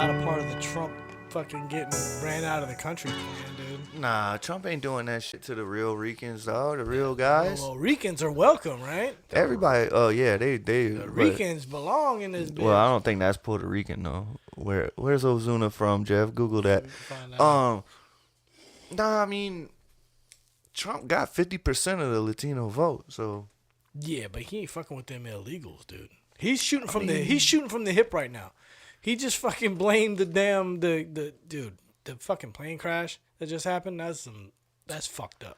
not a part of the Trump fucking getting ran out of the country plan, dude. Nah, Trump ain't doing that shit to the real Ricans, though. The real guys. Well, Ricans are welcome, right? Everybody. Oh yeah, they. The Ricans belong in this bitch. Well, I don't think that's Puerto Rican though. Where's Ozuna from, Jeff? Google that. Nah, I mean, Trump got 50% of the Latino vote, so. Yeah, but he ain't fucking with them illegals, dude. He's shooting from the hip right now. He just fucking blamed the fucking plane crash that just happened. That's fucked up.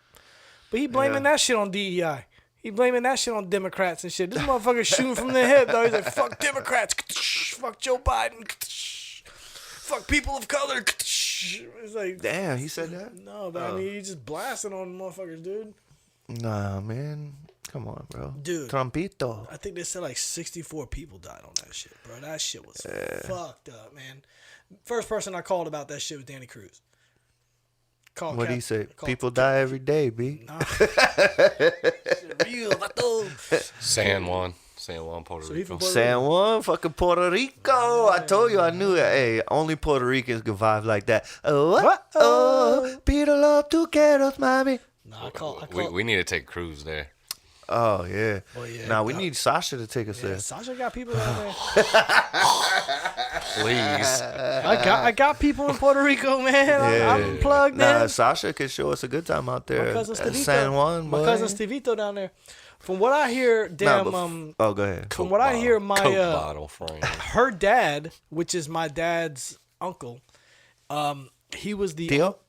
But he blaming that shit on DEI. He blaming that shit on Democrats and shit. This motherfucker shooting from the hip, though. He's like, fuck Democrats. Fuck Joe Biden. Fuck people of color. It's like, damn, he said that? No, but I mean, he's just blasting on motherfuckers, dude. Nah, man. Come on, bro. Dude. Trumpito. I think they said like 64 people died on that shit, bro. That shit was fucked up, man. First person I called about that shit was Danny Cruz. What did he say? People die every day, B. Nah. Real, San Juan, Puerto Rico. San Juan, fucking Puerto Rico. I told you, I knew it. Hey, only Puerto Ricans can vibe like that. Oh, pídelo tú quieres, mami. Nah, We need to take Cruz there. Oh, yeah. Well, yeah, nah, we need Sasha to take us there. Sasha got people down there. Please. I got people in Puerto Rico, man. Yeah. I'm plugged in. Sasha could show us a good time out there. My cousin Stevito. San Juan, boy. My cousin Stevito down there. From what I hear, oh, go ahead. From what I hear, my Coke bottle frame. her dad, which is my dad's uncle, he was the Tio,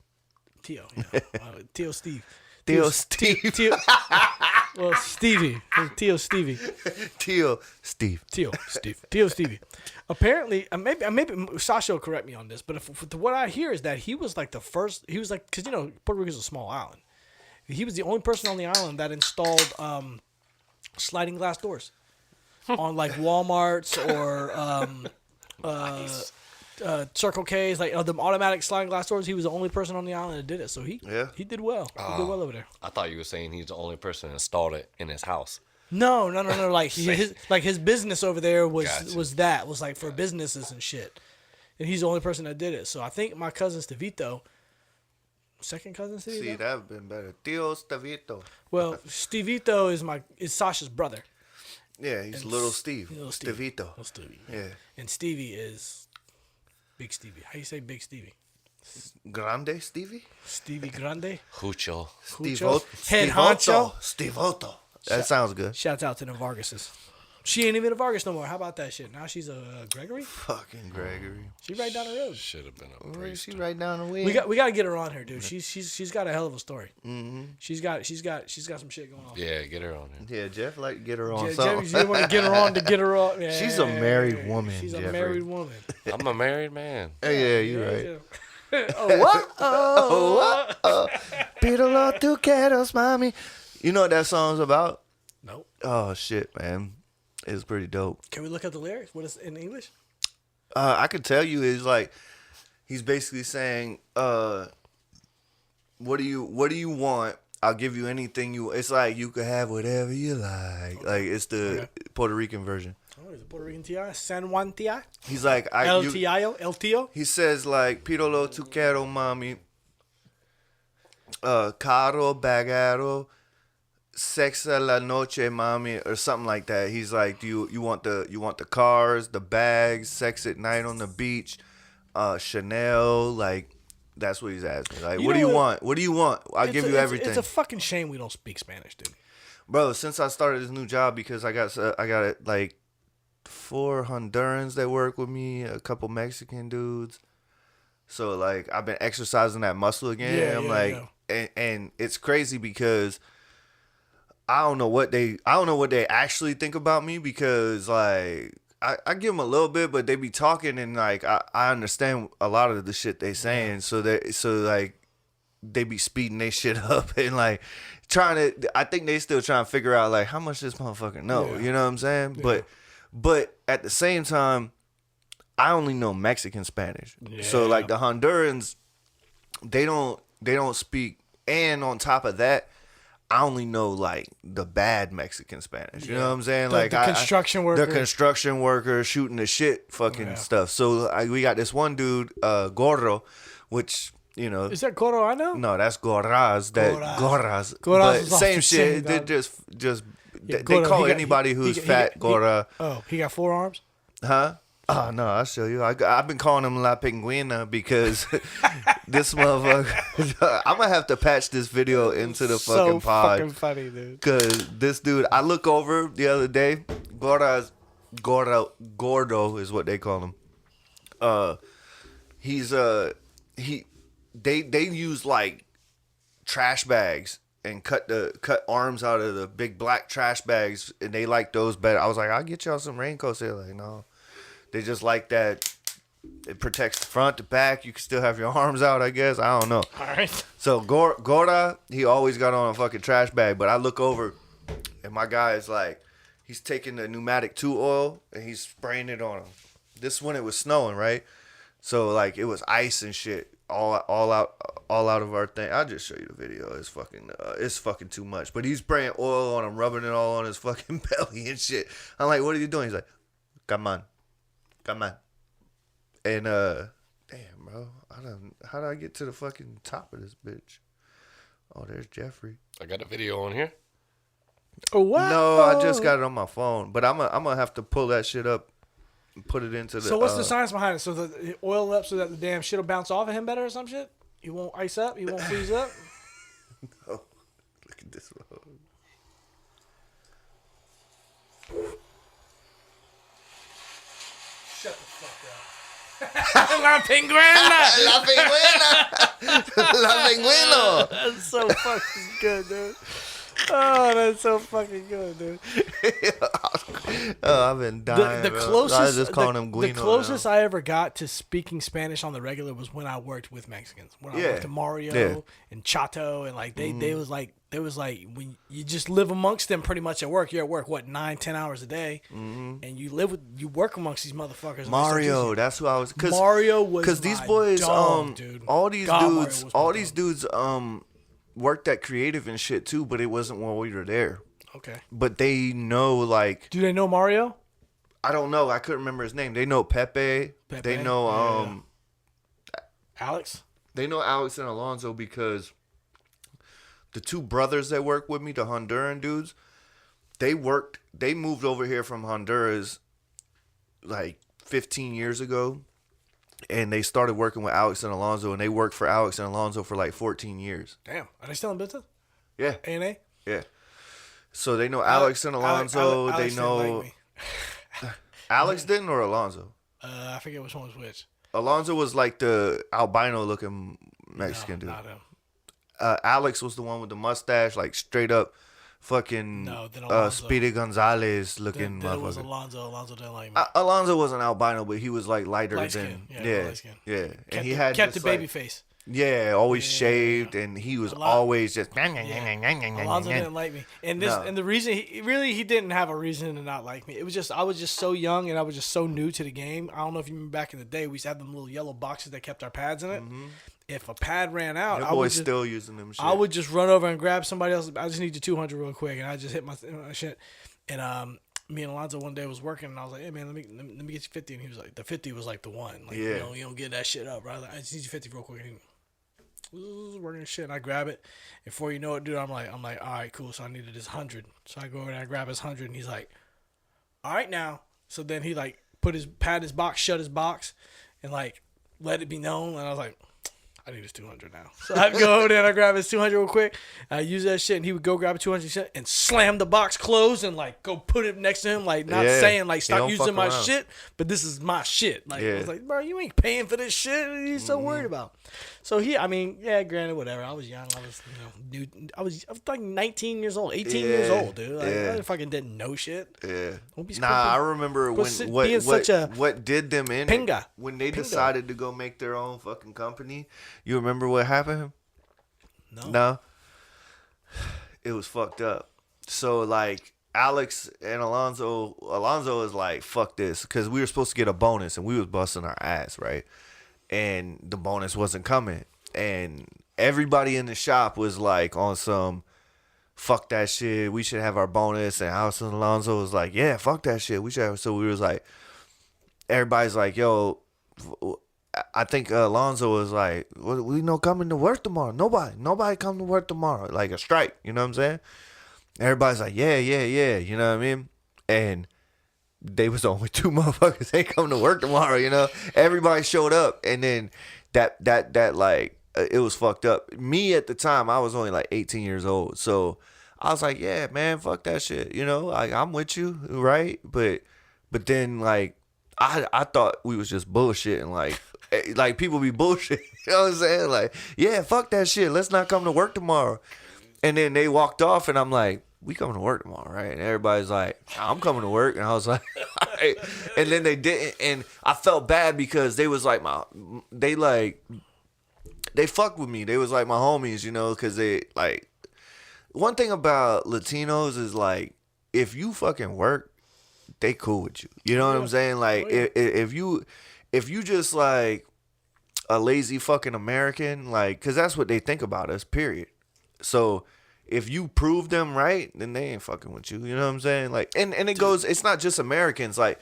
yeah. Tio Steve. Tio Steve. Well, Stevie. Tio Stevie. Tio Steve. Tio Stevie. Apparently, maybe Sasha will correct me on this, but what I hear is that he was like the first. He was like, because Puerto Rico is a small island. He was the only person on the island that installed sliding glass doors on like Walmarts or Circle K's, like the automatic sliding glass doors. He was the only person on the island that did it, so he did well. He did well over there. I thought you were saying he's the only person that installed it in his house. No. Like his business over there was like for businesses and shit, and he's the only person that did it. So I think my cousin Stevito, second cousin Stevito. See, that would have been better. Tio Stevito. Well, Stevito is Sasha's brother. Yeah, he's little Steve. Little Steve. Stevito. Little Stevie. Yeah. And Stevie is Big Stevie. How you say Big Stevie? Grande Stevie? Stevie Grande? Hucho. Head honcho? Stevoto. That sounds good. Shouts out to the Vargases. She ain't even a Vargas no more. How about that shit? Now she's a Gregory? Fucking Gregory. She right down the road. Should have been a priest. She right down the way. We got to get her on here, dude. She's got a hell of a story. Mm-hmm. She's got some shit going on. Yeah, get her on here. Yeah, Jeff like to get her on Jeff, something. you want to get her on to get her on. Yeah, she's a married woman. She's Jeffrey. a married woman. I'm a married man. Yeah, you're right. Oh, what? Oh, Pídelo tú quieres, mami. You know what that song's about? Nope. Oh, shit, man. It's pretty dope. Can we look at the lyrics? What is in English? I could tell you is like he's basically saying, what do you want? I'll give you anything you. It's like you could have whatever you like. Okay. Like it's the Puerto Rican version. Oh, is it Puerto Rican Ti? San Juan Ti? He's like El Tio. He says like Pídelo tú quiero, mami. Caro bagaro. Sexa la noche, mami, or something like that. He's like, do you want the cars, the bags, sex at night on the beach, Chanel, like that's what he's asking. Like, what do you want? What do you want? I'll give you everything. It's a fucking shame we don't speak Spanish, dude. Bro, since I started this new job, because I got like 4 Hondurans that work with me, a couple Mexican dudes. So like I've been exercising that muscle again. And it's crazy because I don't know what they actually think about me, because like I give them a little bit, but they be talking and like I understand a lot of the shit they saying. So like they be speeding they shit up and like I think they still trying to figure out like how much this motherfucker know. Yeah. You know what I'm saying? Yeah. But at the same time, I only know Mexican Spanish. Yeah. So like the Hondurans, they don't speak, and on top of that, I only know like the bad Mexican Spanish. You know what I'm saying? The construction worker. The construction worker shooting the shit fucking stuff. So we got this one dude, Gorro, which, you know. Is that Coro I know? No, that's Gorras. Gorras. Gorras But is off same the shit. chain, They dog. just Yeah, they Gordo, call he got- anybody he- who's he- fat he- Gorra. He got 4 arms? Huh? Oh, no, I'll show you. I've been calling him La Penguina because this motherfucker. I'm going to have to patch this video into the fucking pod. So fucking funny, dude. Because this dude, I look over the other day. Gordo is what they call him. They use like trash bags and cut arms out of the big black trash bags, and they like those better. I was like, I'll get y'all some raincoats. They're like, no. They just like that. It protects the front, the back. You can still have your arms out, I guess. I don't know. All right. So Gorda, he always got on a fucking trash bag. But I look over, and my guy is like, he's taking the pneumatic 2 oil, and he's spraying it on him. This when it was snowing, right? So like it was ice and shit all out of our thing. I'll just show you the video. It's fucking too much. But he's spraying oil on him, rubbing it all on his fucking belly and shit. I'm like, what are you doing? He's like, come on. And damn, bro, how did I get to the fucking top of this bitch? Oh, there's Jeffrey. I got a video on here. Oh, wow. No, I just got it on my phone, but I'm gonna have to pull that shit up and put it into the. So what's the science behind it? So the oil up so that the damn shit will bounce off of him better or some shit? He won't ice up? He won't freeze up? Oh, look at this one. Shut the fuck up. La Penguina! La Penguina! La Penguina! That's so fucking good, dude. Oh, that's so fucking good, dude. Oh, I've been dying. The bro. closest, I was just calling him the Guino closest now. I ever got to speaking Spanish on the regular was when I worked with Mexicans. When I Yeah. worked to Mario Yeah. and Chato, and like they was like when you just live amongst them pretty much at work. You're at work 9-10 hours a day, and you work amongst these motherfuckers. and Mario, that's who I was. Mario was because these my boys, dog, dude. all these God, Mario dudes, was my all dog. these dudes, worked at creative and shit too, but it wasn't when we were there. Okay. But they know, like, Do they know Mario? I don't know, I couldn't remember his name. They know Pepe. They know Alex? They know Alex and Alonso because the 2 brothers that work with me, the Honduran dudes, they moved over here from Honduras like 15 years ago, and they started working with Alex and Alonso, and they worked for Alex and Alonso for like 14 years. Damn. Are they still in business? Yeah. A&A? Yeah. So they know Alex and Alonso. Alex they didn't know like me. Alex didn't, or Alonso. I forget which one was which. Alonso was like the albino looking Mexican dude. Not him. Alex was the one with the mustache, like straight up fucking No, then Alonso. Speedy Gonzalez looking Then it was motherfucker. Alonso. Alonso didn't like me. Alonso wasn't albino, but he was like lighter Light than skin. Yeah, light skin. yeah. And kept he the, had kept the just, baby like, face. yeah, always shaved, and he was always just. Alonso didn't like me, and this No. and the reason he didn't have a reason to not like me. It was just I was just so young and I was just so new to the game. I don't know if you remember back in the day, we used to have them little yellow boxes that kept our pads in it. If a pad ran out, Your I would boy's just, still using them. Shit. I would just run over and grab somebody else. I just need your 200 real quick, and I just hit my shit. And me and Alonzo one day was working, and I was like, "Hey man, let me get you 50." And he was like, "The 50 was like the one, like Yeah. you don't get that shit up, bro. I just need you 50 real quick." And he working and shit, and I grab it. And before you know it, dude, I'm like, all right, cool. So I needed his 100. So I go over there, I grab his 100, and he's like, all right now. So then he like pad his box, shut his box, and like let it be known. And I was like, I need his 200 now. So I'd go over there and I grab his 200 real quick. I use that shit, and he would go grab a 200 shit and slam the box closed and like go put it next to him, like not Yeah. saying like He stop don't using fuck my around. shit, but this is my shit. Like I Yeah. was like, bro, you ain't paying for this shit. What are you so worried about? So granted, whatever. I was young. I was new. I was like 19 years old, 18 years Yeah. old, dude. Like, Yeah. I fucking didn't know shit. Yeah. Don't be Nah, I stupid. remember But being such a what did them in pinga. when they Pingo. decided to go make their own fucking company. You remember what happened? No. No. It was fucked up. So like Alex and Alonzo is like, fuck this, because we were supposed to get a bonus and we was busting our ass, right? And the bonus wasn't coming, and everybody in the shop was like on some, fuck that shit. We should have our bonus. And Allison Alonso was like, yeah, fuck that shit. We should have. So we was like, everybody's like, yo, I think Alonso was like, we no coming to work tomorrow. Nobody come to work tomorrow. Like a strike. You know what I'm saying? Everybody's like, yeah. You know what I mean? And they was the only two motherfuckers ain't come to work tomorrow. You know, everybody showed up, and then that like it was fucked up. Me at the time, I was only like 18 years old, so I was like, yeah, man, fuck that shit. You know, like I'm with you, right? But then like I thought we was just bullshitting, like people be bullshit. You know what I'm saying? Like, yeah, fuck that shit. Let's not come to work tomorrow. And then they walked off, and I'm like, we coming to work tomorrow, right? And everybody's like, I'm coming to work. And I was like, all right. And then they didn't. And I felt bad because they was like they fucked with me. They was like my homies, you know, because they like, one thing about Latinos is like, if you fucking work, they cool with you. You know what I'm saying? Like, if you just like a lazy fucking American, like, because that's what they think about us, period. So if you prove them right, then they ain't fucking with you. You know what I'm saying? Like, and it goes, it's not just Americans, like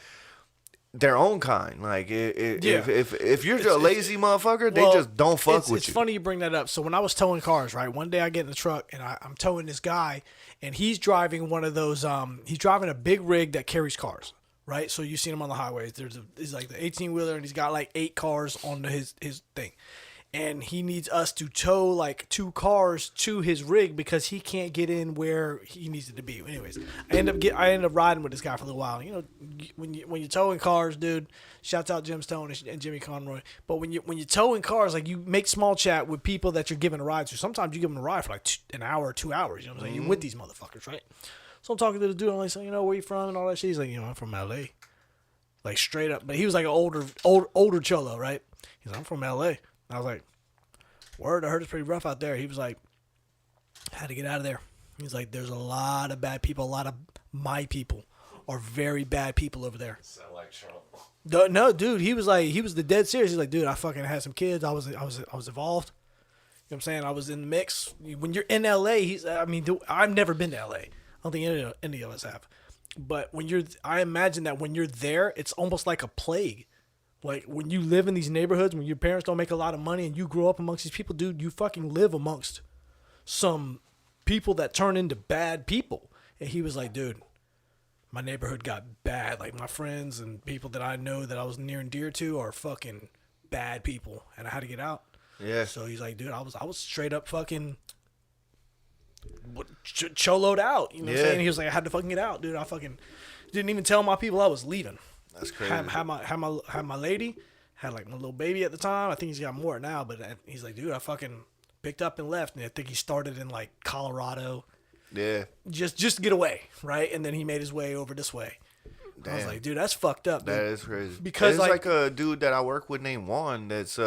their own kind. Like, if you're a lazy motherfucker, they just don't fuck with you. It's funny you bring that up. So when I was towing cars, right, one day I get in the truck and I'm towing this guy, and he's driving one of those, he's driving a big rig that carries cars, right? So you've seen him on the highways. He's like the 18-wheeler, and he's got like 8 cars on his thing. And he needs us to tow like 2 cars to his rig because he can't get in where he needs it to be. Anyways, I end up riding with this guy for a little while. You know, when you're towing cars, dude. Shouts out Jim Stone and Jimmy Conroy. But when you're towing cars, like, you make small chat with people that you're giving a ride to. Sometimes you give them a ride for like an hour or 2 hours. You know what I'm saying? You're with these motherfuckers, right? So I'm talking to the dude. I'm like, saying, you know, where you from and all that shit. He's like, you know, I'm from LA. Like, straight up. But he was like an older cholo, right? He's like, I'm from LA. I was like, word, I heard it's pretty rough out there. He was like, had to get out of there. He's like, there's a lot of bad people. A lot of my people are very bad people over there. Sound like Trump. No, dude, he was the dead serious. He's like, dude, I fucking had some kids. I was involved. You know what I'm saying? I was in the mix. When you're in LA, I've never been to LA. I don't think any of us have. But I imagine that when you're there, it's almost like a plague. Like, when you live in these neighborhoods, when your parents don't make a lot of money and you grow up amongst these people, dude, you fucking live amongst some people that turn into bad people. And he was like, dude, my neighborhood got bad. Like, my friends and people that I know that I was near and dear to are fucking bad people. And I had to get out. Yeah. So he's like, dude, I was straight up fucking choloed out. You know what I'm saying? He was like, I had to fucking get out, dude. I fucking didn't even tell my people I was leaving. That's crazy. Had my lady, had like my little baby at the time. I think he's got more now, but he's like, dude, I fucking picked up and left. And I think he started in like Colorado. Yeah. Just to get away, right? And then he made his way over this way. Damn. I was like, dude, that's fucked up, dude. That is crazy. Because there's like a dude that I work with named Juan that's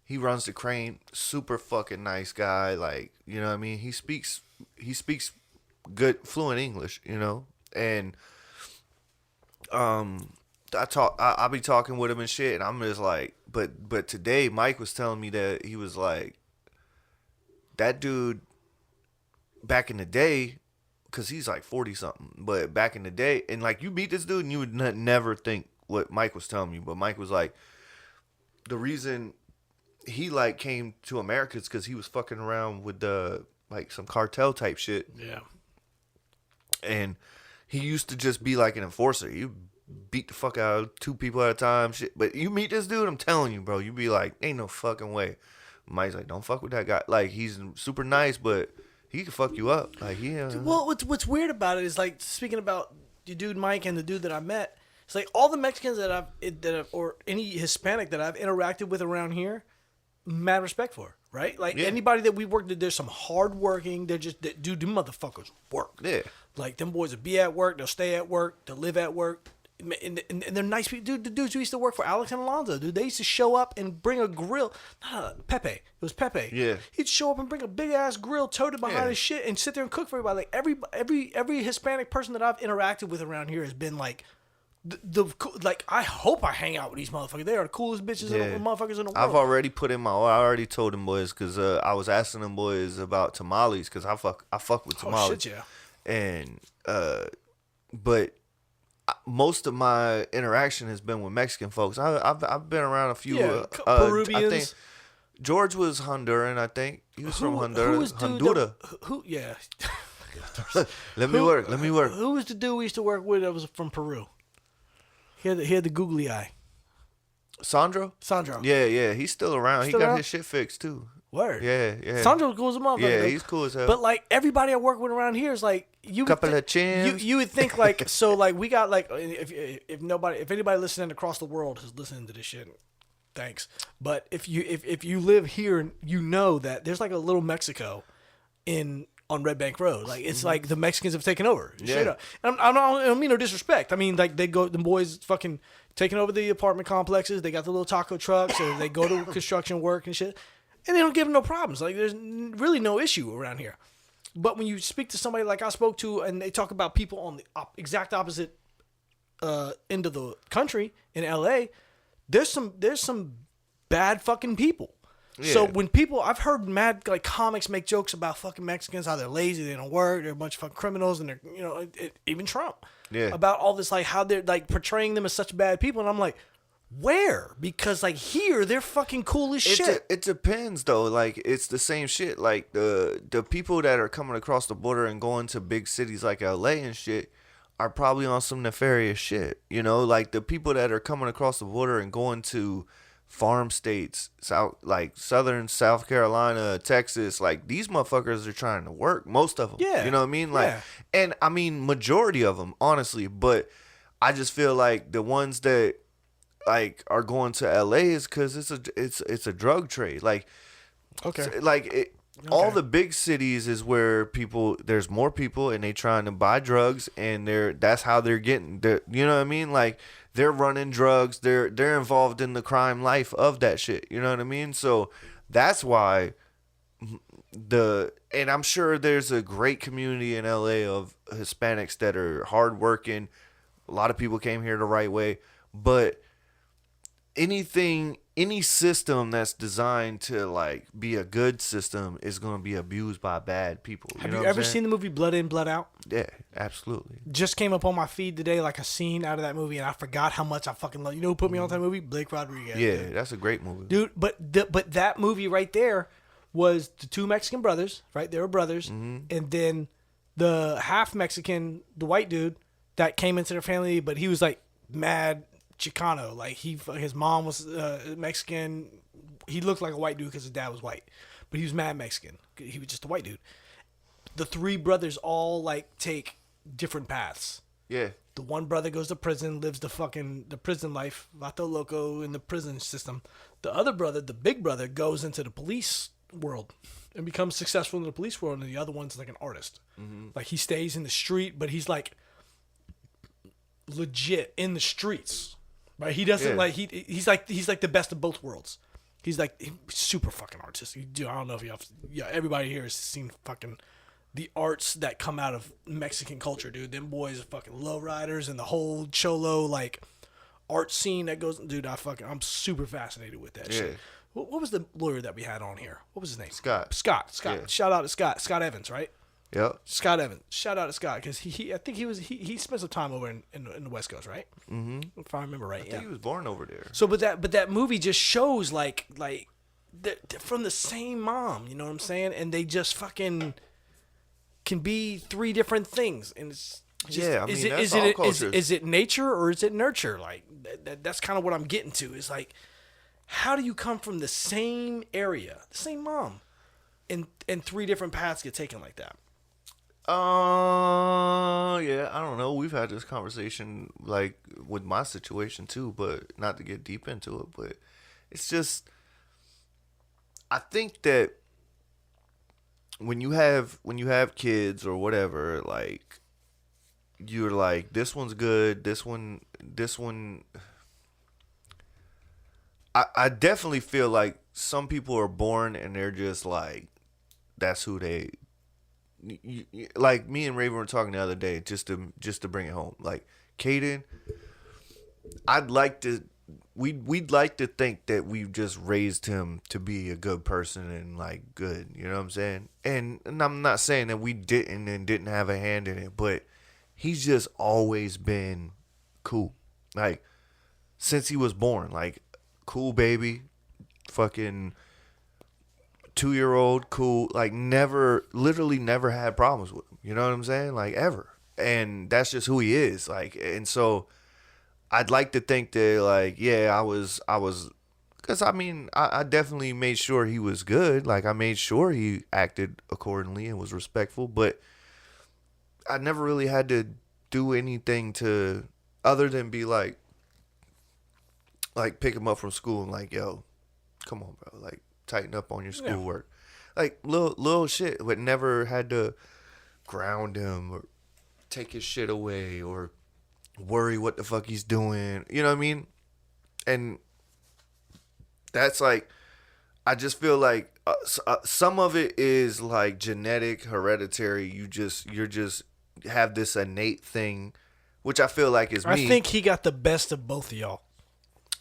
he runs the crane, super fucking nice guy, like, you know what I mean? He speaks good fluent English, you know? And I'll be talking with him and shit, and I'm just like, but today Mike was telling me that he was like, that dude back in the day, because he's like 40 something, but back in the day, and like, you meet this dude and you would never think what Mike was telling me, but Mike was like, the reason he like came to America is because he was fucking around with like some cartel type shit. Yeah. And he used to just be like an enforcer. You beat the fuck out of 2 people at a time. Shit. But you meet this dude, I'm telling you, bro. You be like, ain't no fucking way. Mike's like, don't fuck with that guy. Like, he's super nice, but he can fuck you up. Like, yeah. Well, what's weird about it is, like, speaking about the dude Mike and the dude that I met, it's like all the Mexicans that I've or any Hispanic that I've interacted with around here, mad respect for, right? Like, anybody that we worked with, there's some hardworking. They're just, dude, them motherfuckers work. Yeah. Like, them boys will be at work, they'll stay at work, they'll live at work. And they're nice people. Dude, the dudes who used to work for Alex and Alonzo, dude, they used to show up and bring a grill. Pepe. It was Pepe. Yeah. He'd show up and bring a big-ass grill toted behind his shit and sit there and cook for everybody. Like, every Hispanic person that I've interacted with around here has been, like, like I hope I hang out with these motherfuckers. They are the coolest bitches motherfuckers in the world. I've already put in I already told them boys because I was asking them boys about tamales because I fuck with tamales. Oh shit, yeah. And but most of my interaction has been with Mexican folks. I've been around a few Peruvians. I think George was Honduran. I think he was from Honduras. Who? Yeah. Let me work. Who was the dude we used to work with that was from Peru? He had the googly eye. Sandro. Yeah, he's still around. He got his shit fixed too. Word. Yeah. Sandro's cool as a motherfucker. Yeah, he's cool as hell. But like everybody I work with around here is like you. Couple of chins. You would think like so like we got like if anybody listening across the world is listening to this shit, thanks. But if you live here, you know that there's like a little Mexico on Red Bank Road. Like it's like the Mexicans have taken over. Straight up. And I don't mean no disrespect. I mean like the boys fucking taking over the apartment complexes. They got the little taco trucks, or they go to construction work and shit. And they don't give them no problems. Like, there's really no issue around here. But when you speak to somebody like I spoke to, and they talk about people on the exact opposite end of the country in L.A., there's some bad fucking people. Yeah. So when I've heard mad like comics make jokes about fucking Mexicans, how they're lazy, they don't work, they're a bunch of fucking criminals, and they're even Trump. Yeah. About all this like how they're like portraying them as such bad people, and I'm like. Where? Because like here, they're fucking cool as shit. It depends though. Like it's the same shit. Like the people that are coming across the border and going to big cities like LA and shit are probably on some nefarious shit. You know, like the people that are coming across the border and going to farm states, southern South Carolina, Texas, like these motherfuckers are trying to work. Most of them. Yeah. You know what I mean? Like, and I mean majority of them, honestly. But I just feel like the ones that like are going to LA is because it's a drug trade. Like, okay, all the big cities is where there's more people and they trying to buy drugs and that's how they're getting. You know what I mean? Like they're running drugs. They're involved in the crime life of that shit. You know what I mean? So that's why and I'm sure there's a great community in LA of Hispanics that are hardworking. A lot of people came here the right way, but any system that's designed to like be a good system is going to be abused by bad people. Have you ever seen the movie Blood In, Blood Out? Yeah, absolutely. Just came up on my feed today, like a scene out of that movie, and I forgot how much I fucking love. You know who put me on that movie? Blake Rodriguez. Yeah, that's a great movie, dude. But that movie right there was the two Mexican brothers, right? They were brothers, and then the half Mexican, the white dude that came into their family, but he was like mad Chicano, like his mom was Mexican. He looked like a white dude because his dad was white, but he was mad Mexican. He was just a white dude. The three brothers all like take different paths. Yeah. The one brother goes to prison, lives the prison life, vato loco in the prison system. The other brother, the big brother, goes into the police world and becomes successful in the police world, and the other one's like an artist. Like he stays in the street, but he's like legit in the streets. Right, he doesn't like he's like the best of both worlds. He's like super fucking artistic. I don't know if everybody here has seen fucking the arts that come out of Mexican culture, dude. Them boys are fucking lowriders and the whole cholo like art scene that goes. Dude, I'm super fascinated with that shit. What was the lawyer that we had on here? What was his name? Scott. Yeah. Shout out to Scott Evans, right? Yep. Scott Evans. Shout out to Scott because I think he spent some time over in the West Coast, right? Mm-hmm. If I remember right. I think he was born over there. So, but that movie just shows like they're from the same mom. You know what I'm saying? And they just fucking can be three different things. And it's just, I mean, that's all cultures. Is it nature or is it nurture? Like that's kind of what I'm getting to. Is like, how do you come from the same area, the same mom, and three different paths get taken like that? Yeah, I don't know. We've had this conversation like with my situation too, but not to get deep into it, but it's just I think that when you have kids or whatever, like you're like this one's good, this one I definitely feel like some people are born and they're just like that's who they like me and Raven were talking the other day just to bring it home. Like Caden, I'd like to. We'd like to think that we've just raised him to be a good person and like good. You know what I'm saying? And I'm not saying that we didn't and didn't have a hand in it, but he's just always been cool. Like since he was born, like cool baby, fucking 2-year-old, cool. Like never, literally never had problems with him. You know what I'm saying? Like ever. And that's just who he is. Like, and so I'd like to think that, like, yeah, because I mean, I definitely made sure he was good. Like, I made sure he acted accordingly and was respectful, but I never really had to do anything to, other than be like pick him up from school and like, yo, come on, bro, like, tighten up on your schoolwork. Like, little shit, but never had to ground him or take his shit away or worry what the fuck he's doing. You know what I mean? And that's like, I just feel like some of it is like genetic, hereditary. You're just have this innate thing, which I feel like is me. I think he got the best of both of y'all.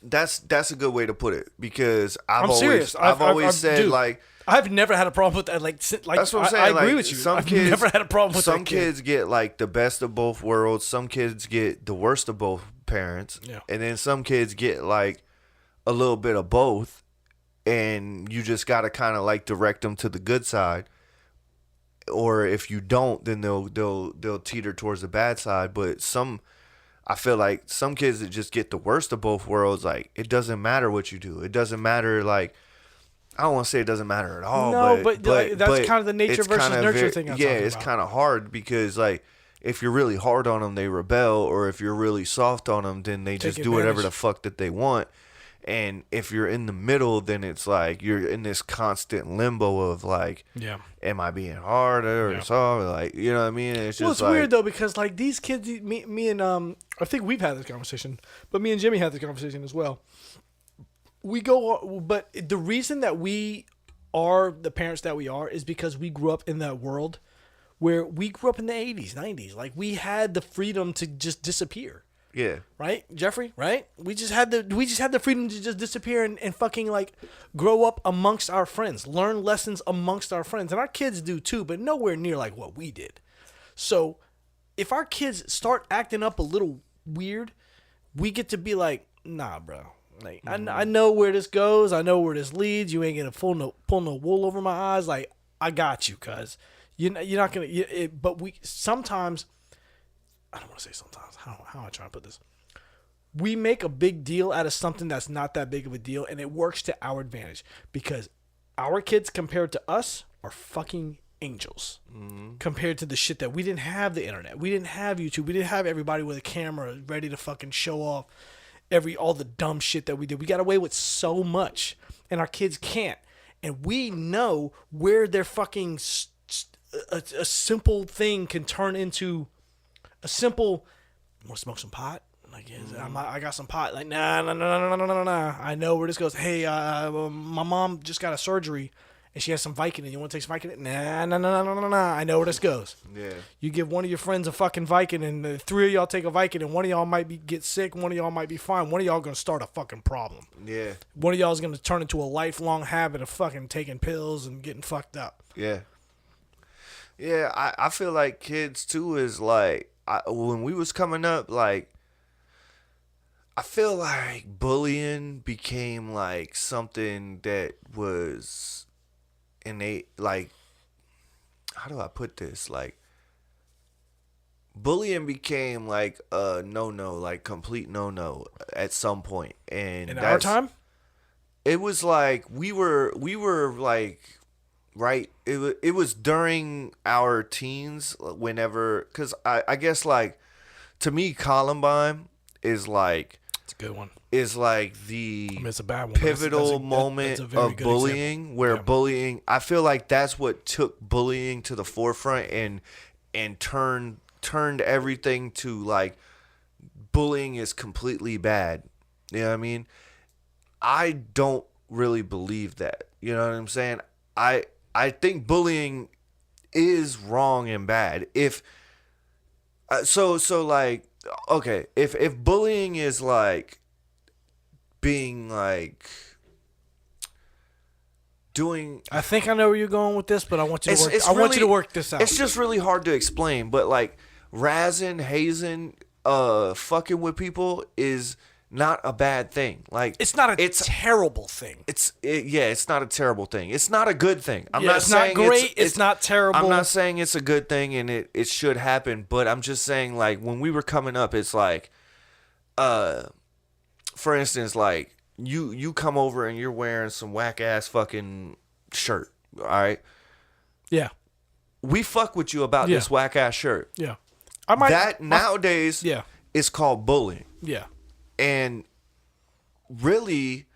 That's a good way to put it, because I'm serious. I've always said, dude, like, I've never had a problem with that. Like that's what I'm saying. I agree like, with you. Some I've kids, never had a problem with some that kid. kids get like the best of both worlds. Some kids get the worst of both parents. Yeah. And then some kids get like a little bit of both, and you just gotta kind of like direct them to the good side. Or if you don't, then they'll teeter towards the bad side. But I feel like some kids that just get the worst of both worlds, like, it doesn't matter what you do. It doesn't matter, like, I don't want to say it doesn't matter at all. No, but that's kind of the nature it's versus kind of nurture thing I'm talking it's about. kind of hard, because, like, if you're really hard on them, they rebel. Or if you're really soft on them, then they just do whatever the fuck that they want. And if you're in the middle, then it's like you're in this constant limbo of like, am I being harder or soft? Like, you know what I mean? And it's just it's weird though, because like these kids, me and I think we've had this conversation, but me and Jimmy had this conversation as well. But the reason that we are the parents that we are is because we grew up in that world where we grew up in the 80s, 90s. Like, we had the freedom to just disappear. Yeah. Right, Jeffrey? Right? We just had the freedom to just disappear and fucking like grow up amongst our friends, learn lessons amongst our friends. And our kids do too, but nowhere near like what we did. So if our kids start acting up a little weird, we get to be like, nah, bro. Like, I know where this goes. I know where this leads. You ain't gonna pull no wool over my eyes. Like, I got you, cuz you're not gonna. But we sometimes. I don't want to say sometimes. How am I trying to put this? We make a big deal out of something that's not that big of a deal, and it works to our advantage because our kids compared to us are fucking angels compared to the shit that we didn't have the internet. We didn't have YouTube. We didn't have everybody with a camera ready to fucking show off all the dumb shit that we did. We got away with so much, and our kids can't. And we know where their fucking a simple thing can turn into a simple, want to smoke some pot? Like, I got some pot. Like, nah. I know where this goes. Hey, my mom just got a surgery, and she has some Vicodin. You want to take some Vicodin? Nah. I know where this goes. Yeah. You give one of your friends a fucking Vicodin, and the three of y'all take a Vicodin. One of y'all might get sick. One of y'all might be fine. One of y'all going to start a fucking problem. Yeah. One of y'all is going to turn into a lifelong habit of fucking taking pills and getting fucked up. Yeah. Yeah, I feel like kids, too, is like, when we was coming up, like, I feel like bullying became like something that was innate. Like, how do I put this? Like, bullying became like a no-no, like complete no-no at some point. And in our time, it was like we were like, right. It was during our teens, whenever, because I guess, like, to me, Columbine is like, it's a good one. Is like it's a bad one, pivotal moment of bullying, example. Where bullying, I feel like that's what took bullying to the forefront and turned everything to like, bullying is completely bad. You know what I mean? I don't really believe that. You know what I'm saying? I think bullying is wrong and bad. If so like, okay, if bullying is like being like doing, I think I know where you're going with this, but I want you to work. it's I want you to really- work this out. It's just really hard to explain, but like razzing, hazing, fucking with people is not a bad thing. Like It's not a terrible thing. it's not a terrible thing. It's not a good thing. I'm Yeah, not it's not saying great, it's not terrible. I'm not saying it's a good thing and it should happen, but I'm just saying like when we were coming up, it's like, for instance, like you come over and you're wearing some whack ass fucking shirt, all right? Yeah, We fuck with you about Yeah. this whack ass shirt. yeah. I might. Nowadays, Yeah. it's called bullying. Yeah. And really,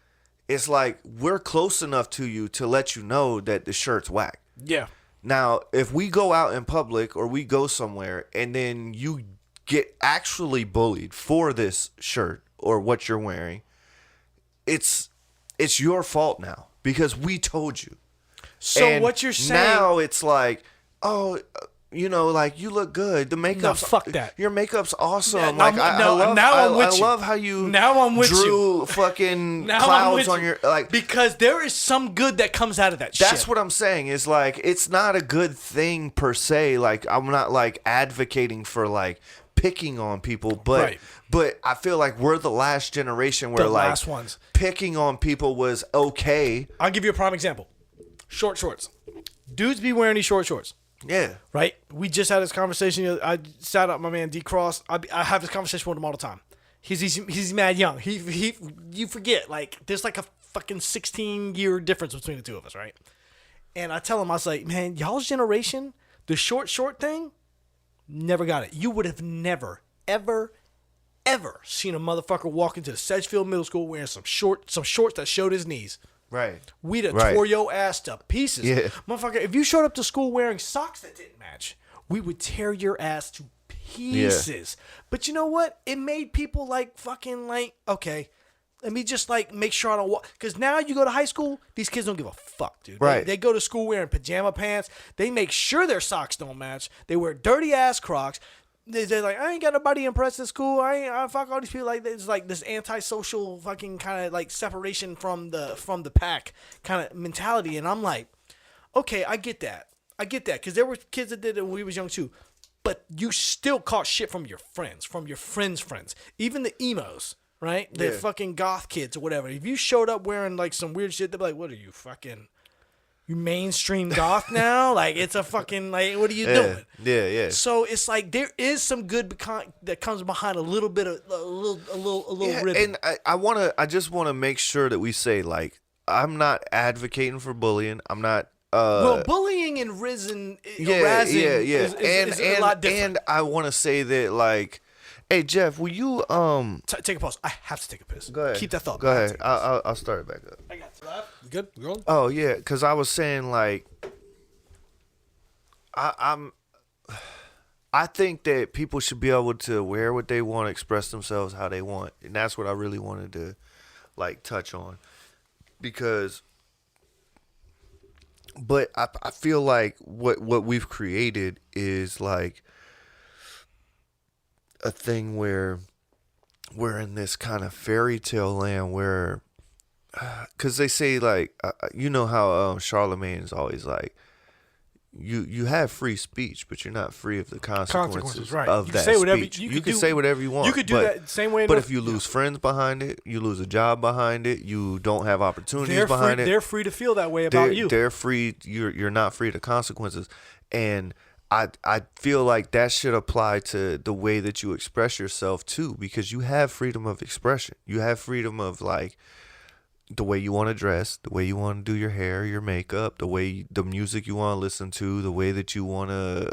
it's like we're close enough to you to let you know that the shirt's whack. Yeah. Now, if we go out in public or we go somewhere and then you get actually bullied for this shirt or what you're wearing, it's your fault now because we told you. So And what you're saying now it's like, oh, like you look good. The makeup's fuck that. Your makeup's awesome. Yeah, like I love how you Now I'm with drew you. fucking Now I'm clouds with on you. your like. Because there is some good that comes out of that shit. That's what I'm saying. Is like it's not a good thing per se. Like I'm not like advocating for like picking on people, but Right. but I feel like we're the last generation where The like last ones. picking on people was okay. I'll give you a prime example. Short shorts. Dudes be wearing these short shorts. Yeah. Right? We just had this conversation. I shout out my man D Cross. I have this conversation with him all the time. He's mad young. He you forget, like there's like a fucking 16-year difference between the two of us, right? And I tell him, I was like, man, y'all's generation, the short thing, never got it. You would have never, ever seen a motherfucker walk into the Sedgefield Middle School wearing some shorts that showed his knees. Right. We'd have Right. tore your ass to pieces. Yeah. Motherfucker, if you showed up to school wearing socks that didn't match, we would tear your ass to pieces. But you know what? It made people like fucking like, okay, let me just like make sure I don't walk. Because now you go to high school, these kids don't give a fuck, dude. Right. They go to school wearing pajama pants. They make sure their socks don't match. They wear dirty ass Crocs. They're like, I ain't got nobody impressed at school. I fuck all these people. Like there's like this antisocial fucking kind of like separation from the pack kind of mentality. And I'm like, okay, I get that. Because there were kids that did it when we was young too. But you still caught shit from your friends, friends. Even the emos, right? The Yeah. fucking goth kids or whatever. If you showed up wearing like some weird shit, they'd be like, what are you fucking... You mainstream goth now? Like it's a fucking like what are you doing? Yeah. So it's like there is some good that comes behind a little bit of a little Yeah, ribbon. and I just wanna make sure that we say like I'm not advocating for bullying. I'm not well, bullying and razzing is a lot different. And I wanna say that like, hey Jeff, will you Take a pause. I have to take a piss. go ahead. Keep that thought. Go ahead. I'll start it back up. I got you. You good? We rolling? Oh yeah, because I was saying like I think that people should be able to wear what they want, express themselves how they want, and that's what I really wanted to like touch on because. But I feel like what we've created is like a thing where we're in this kind of fairy tale land where, because they say like, you know how Charlemagne is always like, you have free speech, but you're not free of the consequences right. of You that can say whatever speech. you You can can do- say whatever you want. You could do that same way. But if you lose friends behind it, you lose a job behind it, you don't have opportunities they're behind free, it. they're free to feel that way about you. They're free. You're not free to consequences, and I feel like that should apply to the way that you express yourself too, because you have freedom of expression. You have freedom of like the way you want to dress, the way you want to do your hair, your makeup, the music you want to listen to, the way that you want to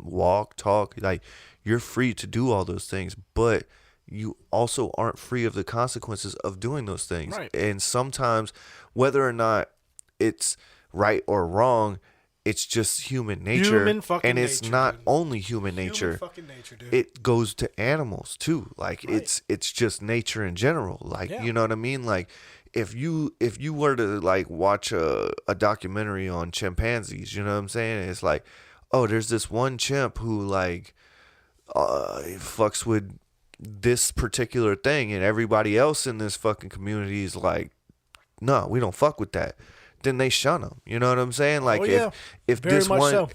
walk, talk. Like you're free to do all those things, but you also aren't free of the consequences of doing those things. Right. And sometimes, whether or not it's right or wrong, it's just human nature. Human fucking and it's nature, not dude. only human nature. Human fucking nature, dude. It goes to animals too. Like Right. it's just nature in general. Like Yeah. you know what I mean? Like if you were to like watch a documentary on chimpanzees, you know what I'm saying? It's like, oh, there's this one chimp who like he fucks with this particular thing, and everybody else in this fucking community is like, no, we don't fuck with that, then they shun them. You know what I'm saying? Like, if Very this much one so.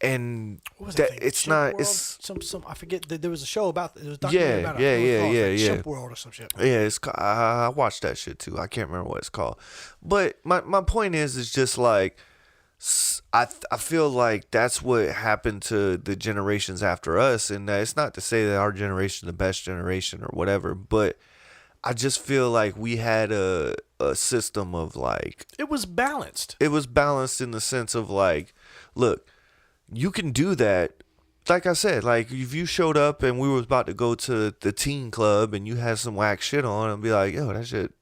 and What was that thing? it's Ship not World? it's some I forget that there was a show about it. It was a documentary about it. I forget what it was called. Ship World or some shit. yeah, it's I watched that shit too. I can't remember what it's called, but my point is just like, I feel like that's what happened to the generations after us, and it's not to say that our generation is the best generation or whatever, but I just feel like we had a system of like, It was balanced. it was balanced in the sense of like, look, you can do that. Like I said, like if you showed up and we was about to go to the teen club and you had some whack shit on and be like, yo, that shit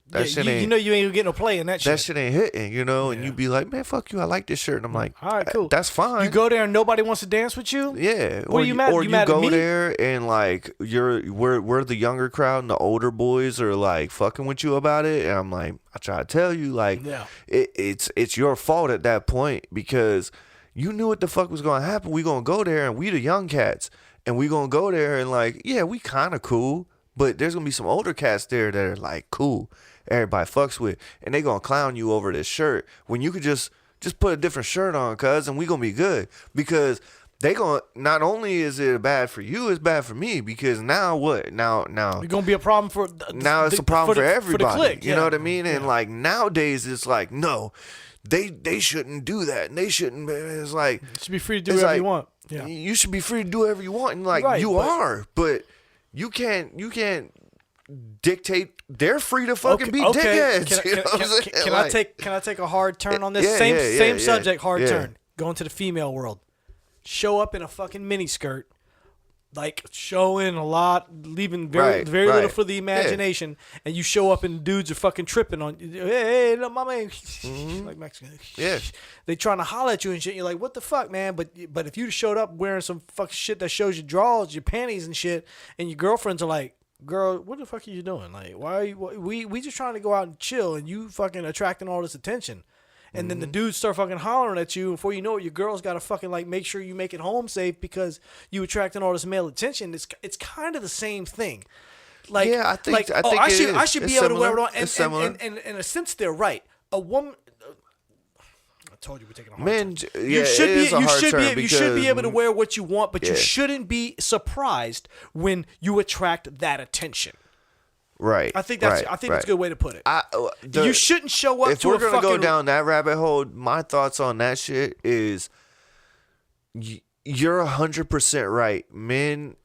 ain't, you know you ain't gonna get no play in that shit. that shit ain't hitting, you know, and Yeah. you be like, man, fuck you, I like this shirt. And I'm like, All right, cool. That's fine. You go there and nobody wants to dance with you? Yeah. What are you mad- Or you you mad at go me? there and like we're the younger crowd and the older boys are like fucking with you about it, and I'm like, I try to tell you, like, Yeah. it's your fault at that point because you knew what the fuck was gonna happen. We gonna go there and we the young cats, and we gonna go there and like, yeah, we kind of cool, but there's gonna be some older cats there that are like cool, everybody fucks with, and they gonna clown you over this shirt when you could just put a different shirt on, cuz, and we gonna be good. Because they gonna, not only is it bad for you, it's bad for me, because now what? Now You're gonna be a problem for now it's a problem for everybody. the clique. You yeah. know what I mean? And Yeah. like nowadays it's like, no, they shouldn't do that, and they shouldn't. It's like, You should be free to do it's whatever like, you want. Yeah. you should be free to do whatever you want, and like, Right, you but- are, but you can't dictate. They're free to fucking be dickheads. You know what I'm saying? Can Like, can I take a hard turn on this? Yeah, same yeah, same yeah, subject, hard yeah. turn. Going to the female world. Show up in a fucking mini skirt. Like showing a lot, leaving very Right, little right. for the imagination, and you show up and dudes are fucking tripping on you. Hey, no, my man, like Mexican. Yeah. They trying to holler at you and shit. You're like, what the fuck, man? But if you showed up wearing some fucking shit that shows your drawers, your panties and shit, and your girlfriends are like, girl, what the fuck are you doing? Like, why are you? We just trying to go out and chill, and you fucking attracting all this attention. And then the dudes start fucking hollering at you. And before you know it, your girl's got to fucking like make sure you make it home safe because you attracting all this male attention. It's kind of the same thing. Like, Yeah, I think- I think I it should is. I should be It's able similar. to wear it on. It's similar. And in a sense, they're right. A woman. I told you we're taking a hard Men, turn. yeah, You should it be is a hard turn you should be able to because- wear what you want, but you Yeah. shouldn't be surprised when you attract that attention. Right. I think that's right, that's a good way to put it. The- You shouldn't show up if to we're a gonna fucking go down that rabbit hole, my thoughts on that shit is, you're 100% right.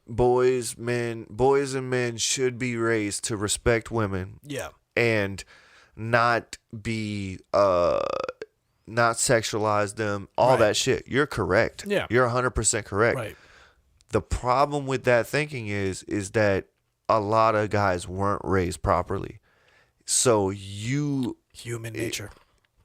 Boys and men should be raised to respect women yeah. and not be not sexualize them, all Right. that shit. You're correct. Yeah. You're 100% correct. Right. The problem with that thinking is that a lot of guys weren't raised properly. So Human nature.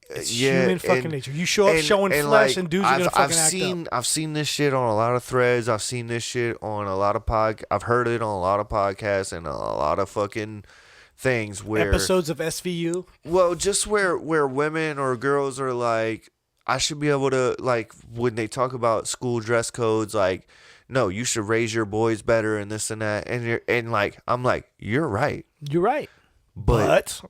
It's yeah, human fucking and- nature. You show up showing flesh, like, and dudes are gonna fucking act up. I've seen this shit on a lot of threads. I've seen this shit on a lot of I've heard it on a lot of podcasts and a lot of fucking things where Episodes of SVU. well, just where women or girls are like, I should be able to, like, when they talk about school dress codes, like, no, you should raise your boys better and this and that, and like, I'm like, you're right, You're right. but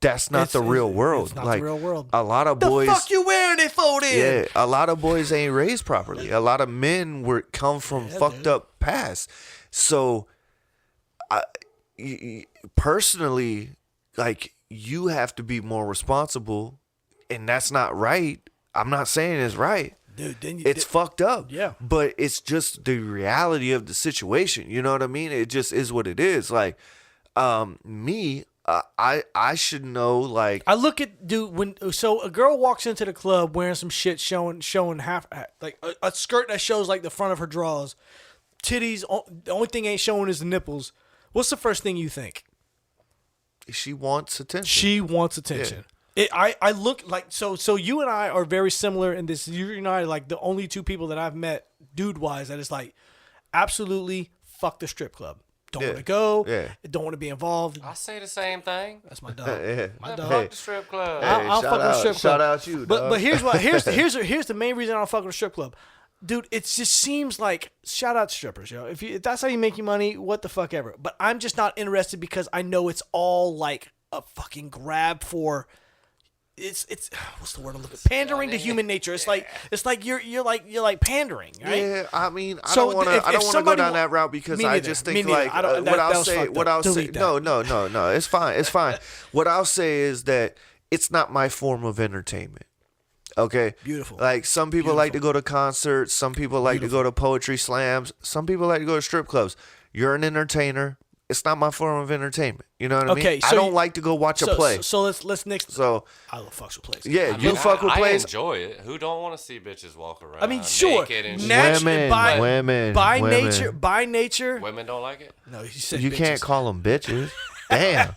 that's not the real world. It's not like, the real world. a lot of The boys. fuck you wearing it for then? Yeah, a lot of boys ain't raised properly. A lot of men come from fucked up past. So, personally, like, you have to be more responsible, and that's not right. I'm not saying it's right. Dude, It's fucked up. Yeah. But it's just the reality of the situation. You know what I mean? It just is what it is. Like, me, I should know, like, I look at so a girl walks into the club wearing some shit showing half like a skirt that shows like the front of her drawers, titties. The only thing ain't showing is the nipples. What's the first thing you think? she wants attention. She wants attention. I look like so you and I are very similar in this. You and I are like the only two people that I've met dude wise that is like absolutely fuck the strip club. Don't want to go. Yeah. Don't want to be involved. I say the same thing. That's my dog. Yeah. My dog. Fuck the strip club. Hey, I'll shout fuck with a out- strip club. shout out you, But dog. but here's what here's the main reason I don't fuck with a strip club. dude, it just seems like, shout out to strippers, yo. If that's how you make your money, what the fuck ever. But I'm just not interested because I know it's all like a fucking grab for. It's what's the word I'm looking for? Pandering to human nature. It's like you're like pandering, right? Yeah, I mean, I So don't want if to go somebody down that route because Me I neither. just Me think neither. like I don't- that- what that I'll was say. fucked What up. I'll say. Delete that. No. It's fine. It's fine. What I'll say is that it's not my form of entertainment. Okay. Beautiful. Like some people like to go to concerts. Some people like to go to poetry slams. Some people like to go to strip clubs. You're an entertainer. It's not my form of entertainment. You know what I mean? Okay, I so don't like to go watch a play. So let's next. So I love fucks with plays. yeah, I you mean, fuck with I plays. enjoy it. Who don't want to see bitches walk around? I mean, sure. naked and Naturally, Women, by women. nature. Women don't like it. No, he said You bitches. can't call them bitches. Damn.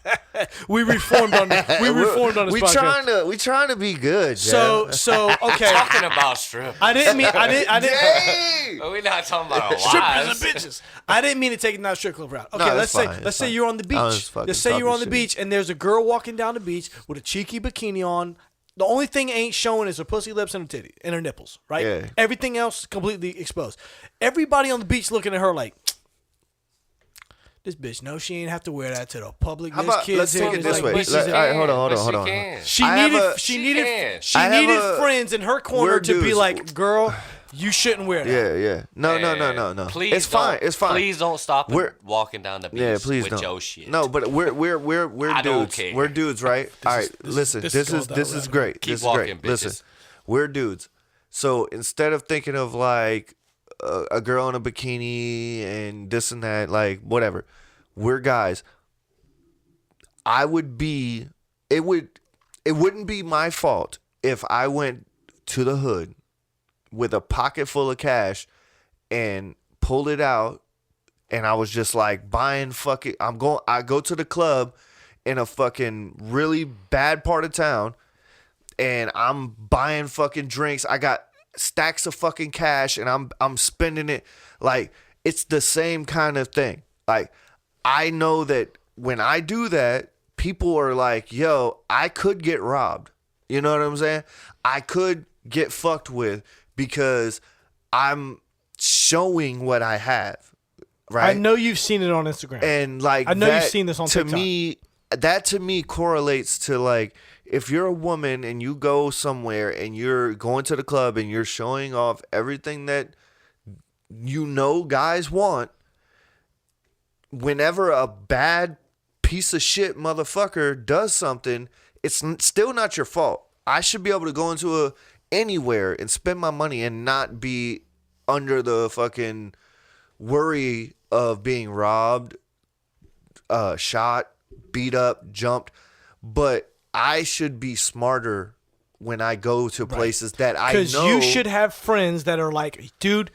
We reformed on this. We reformed on this podcast. We trying to be good. So okay. Talking about strip. I didn't. Hey! We're not talking about Strippers wives. and bitches. I didn't mean to take it down strip club route. Okay, No, let's it's say fine, it's let's say fine. you're on the I was beach. fucking Let's say you're on the talking beach and there's a girl walking down the beach with a cheeky bikini on. The only thing ain't showing is her pussy lips and her titty and her nipples, right? Yeah. Everything else completely exposed. Everybody on the beach looking at her like, this bitch knows she ain't have to wear that to the public. How There's about- kids let's take here. it It's this like, way. bitch, she's All right, in- hold on. Can. She I have needed a- she She needed can. she I have needed a- friends in her corner we're to be dudes. like, girl, you shouldn't wear that. Yeah. No. Please It's fine. don't- It's fine. Please don't stop and We're- walking down the beach Yeah, please with don't. your shit. No, but we're I don't dudes. care. We're dudes, right? All right, listen. this This is is going this down is a great. Keep This is walking, great. bitches. Listen, we're dudes. So instead of thinking of like a girl in a bikini and this and that, like whatever, we're guys. It wouldn't be my fault if I went to the hood with a pocket full of cash and pulled it out and I was just like buying fucking I go to the club in a fucking really bad part of town and I'm buying fucking drinks. I got stacks of fucking cash and I'm spending it. Like it's the same kind of thing. Like I know that when I do that, people are like, yo, I could get robbed. You know what I'm saying? I could get fucked with because I'm showing what I have. Right? I know you've seen it on Instagram. And like I know that, you've seen this on to TikTok. That to me correlates to like if you're a woman and you go somewhere and you're going to the club and you're showing off everything that you know guys want, whenever a bad piece of shit motherfucker does something, it's still not your fault. I should be able to go into anywhere and spend my money and not be under the fucking worry of being robbed, shot, beat up, jumped. But I should be smarter when I go to places that I know. Because you should have friends that are like, dude.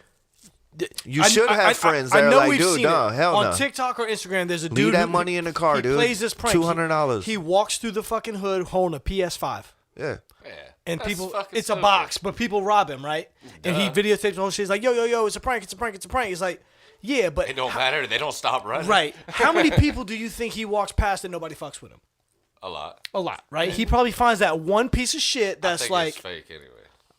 You should have friends that I are know like, we've dude, seen no, it. hell on no. TikTok or Instagram, there's a Leave dude that who- money in the car, he dude. plays this prank. $200. He walks through the fucking hood holding a PS5. Yeah. Yeah. And That's people, fucking it's a stupid. box, but people rob him, right? And he videotapes the whole shit. He's like, yo, it's a prank, it's a prank, it's a prank. He's like, yeah, but It don't matter. They don't stop running. right. How many people do you think he walks past and nobody fucks with him? A lot. A lot, right? He probably finds that one piece of shit I that's think like, it's fake anyway.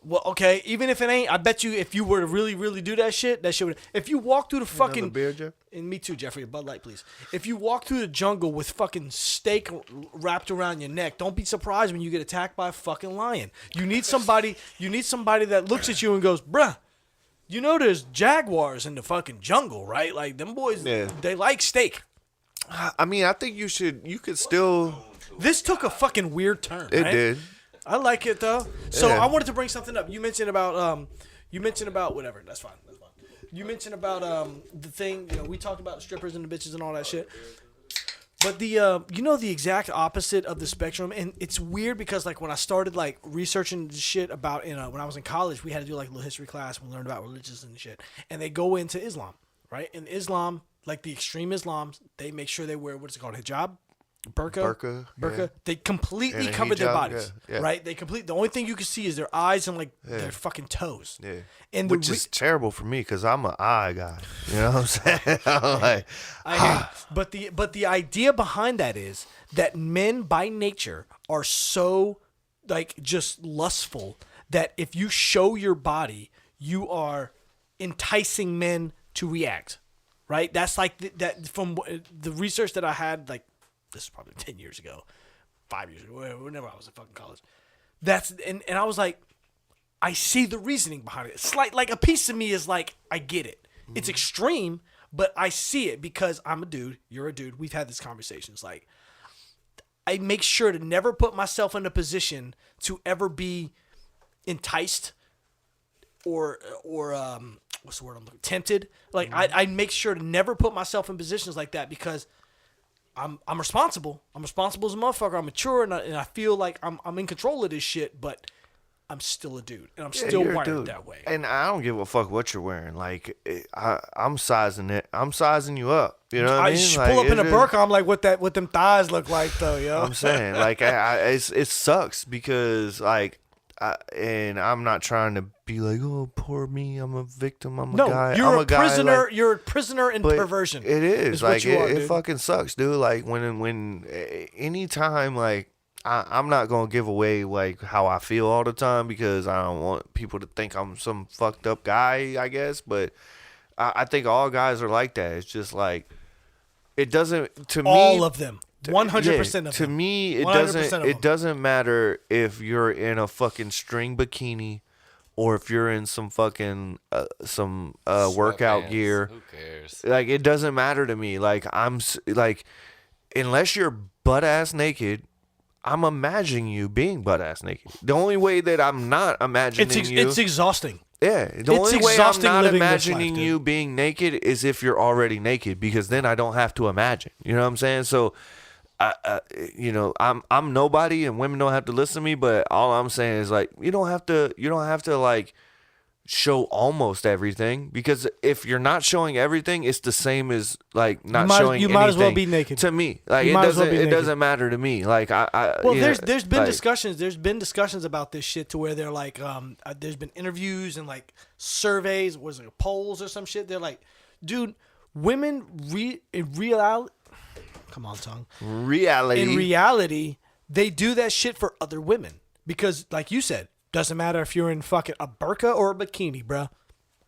well, okay, even if it ain't, I bet you if you were to really, really do that shit would. If you walk through the fucking Another beer, Jeff? and me too, Jeffrey, a Bud Light, please. If you walk through the jungle with fucking steak wrapped around your neck, don't be surprised when you get attacked by a fucking lion. You need somebody that looks at you and goes, bruh, you know there's jaguars in the fucking jungle, right? Like them boys, they like steak. I mean, I think you could still. This took a fucking weird turn. It right? did. I like it though. So Yeah. I wanted to bring something up. You mentioned about whatever. That's fine. You mentioned about the thing. You know, we talked about the strippers and the bitches and all that shit. But the exact opposite of the spectrum, and it's weird because like when I started like researching the shit about when I was in college, we had to do like a little history class. We learned about religions and shit, and they go into Islam, right? In Islam, like the extreme Islams, they make sure they wear what's it called, hijab. Burqa, yeah. They completely And a cover their hijab, bodies, yeah. right? The only thing you can see is their eyes and like their fucking toes. Yeah. And Which is terrible for me because I'm an eye guy. You know what I'm saying? I'm like, I hear you. But the idea behind that is that men by nature are so like just lustful that if you show your body, you are enticing men to react, right? That's like that from the research that I had. Like this is probably 10 years ago, 5 years ago, whenever I was in fucking college. That's and I was like, I see the reasoning behind it. It's like a piece of me is like, I get it. It's extreme, but I see it because I'm a dude. You're a dude. We've had this conversation. It's like, I make sure to never put myself in a position to ever be enticed or what's the word I'm looking, tempted. Like I make sure to never put myself in positions like that because I'm responsible. I'm responsible as a motherfucker. I'm mature and I feel like I'm in control of this shit, but I'm still a dude, and I'm still wired that way. And I don't give a fuck what you're wearing. Like, I'm sizing it. I'm sizing you up. You know what I mean? Just like, pull up in a burqa. I'm like, what them thighs look like, though, yo. I'm saying, like, it sucks because, like, and I'm not trying to be like, oh, poor me. I'm a victim. I'm a guy. You're a prisoner. Like, you're a prisoner in perversion. It is like it fucking sucks, dude. Like when anytime like. I'm not gonna give away like how I feel all the time because I don't want people to think I'm some fucked up guy, I guess. But I think all guys are like that. It's just like it doesn't to me. All of them, 100% of them. To me, it doesn't matter if you're in a fucking string bikini or if you're in some fucking workout gear. Who cares? Like it doesn't matter to me. Like I'm like unless you're butt ass naked. I'm imagining you being butt ass naked. The only way that I'm not imagining it's exhausting. Yeah, the only way I'm not imagining life, you being naked is if you're already naked, because then I don't have to imagine. You know what I'm saying? So, I'm nobody, and women don't have to listen to me. But all I'm saying is like you don't have to like show almost everything, because if you're not showing everything, it's the same as like not showing anything. You might as well be naked To me. Like it doesn't matter to me. Like there's been discussions. There's been discussions about this shit to where they're like, there's been interviews and like surveys, was it polls or some shit? They're like, dude, women in reality, in reality, they do that shit for other women because, like you said. Doesn't matter if you're in fucking a burqa or a bikini, bro.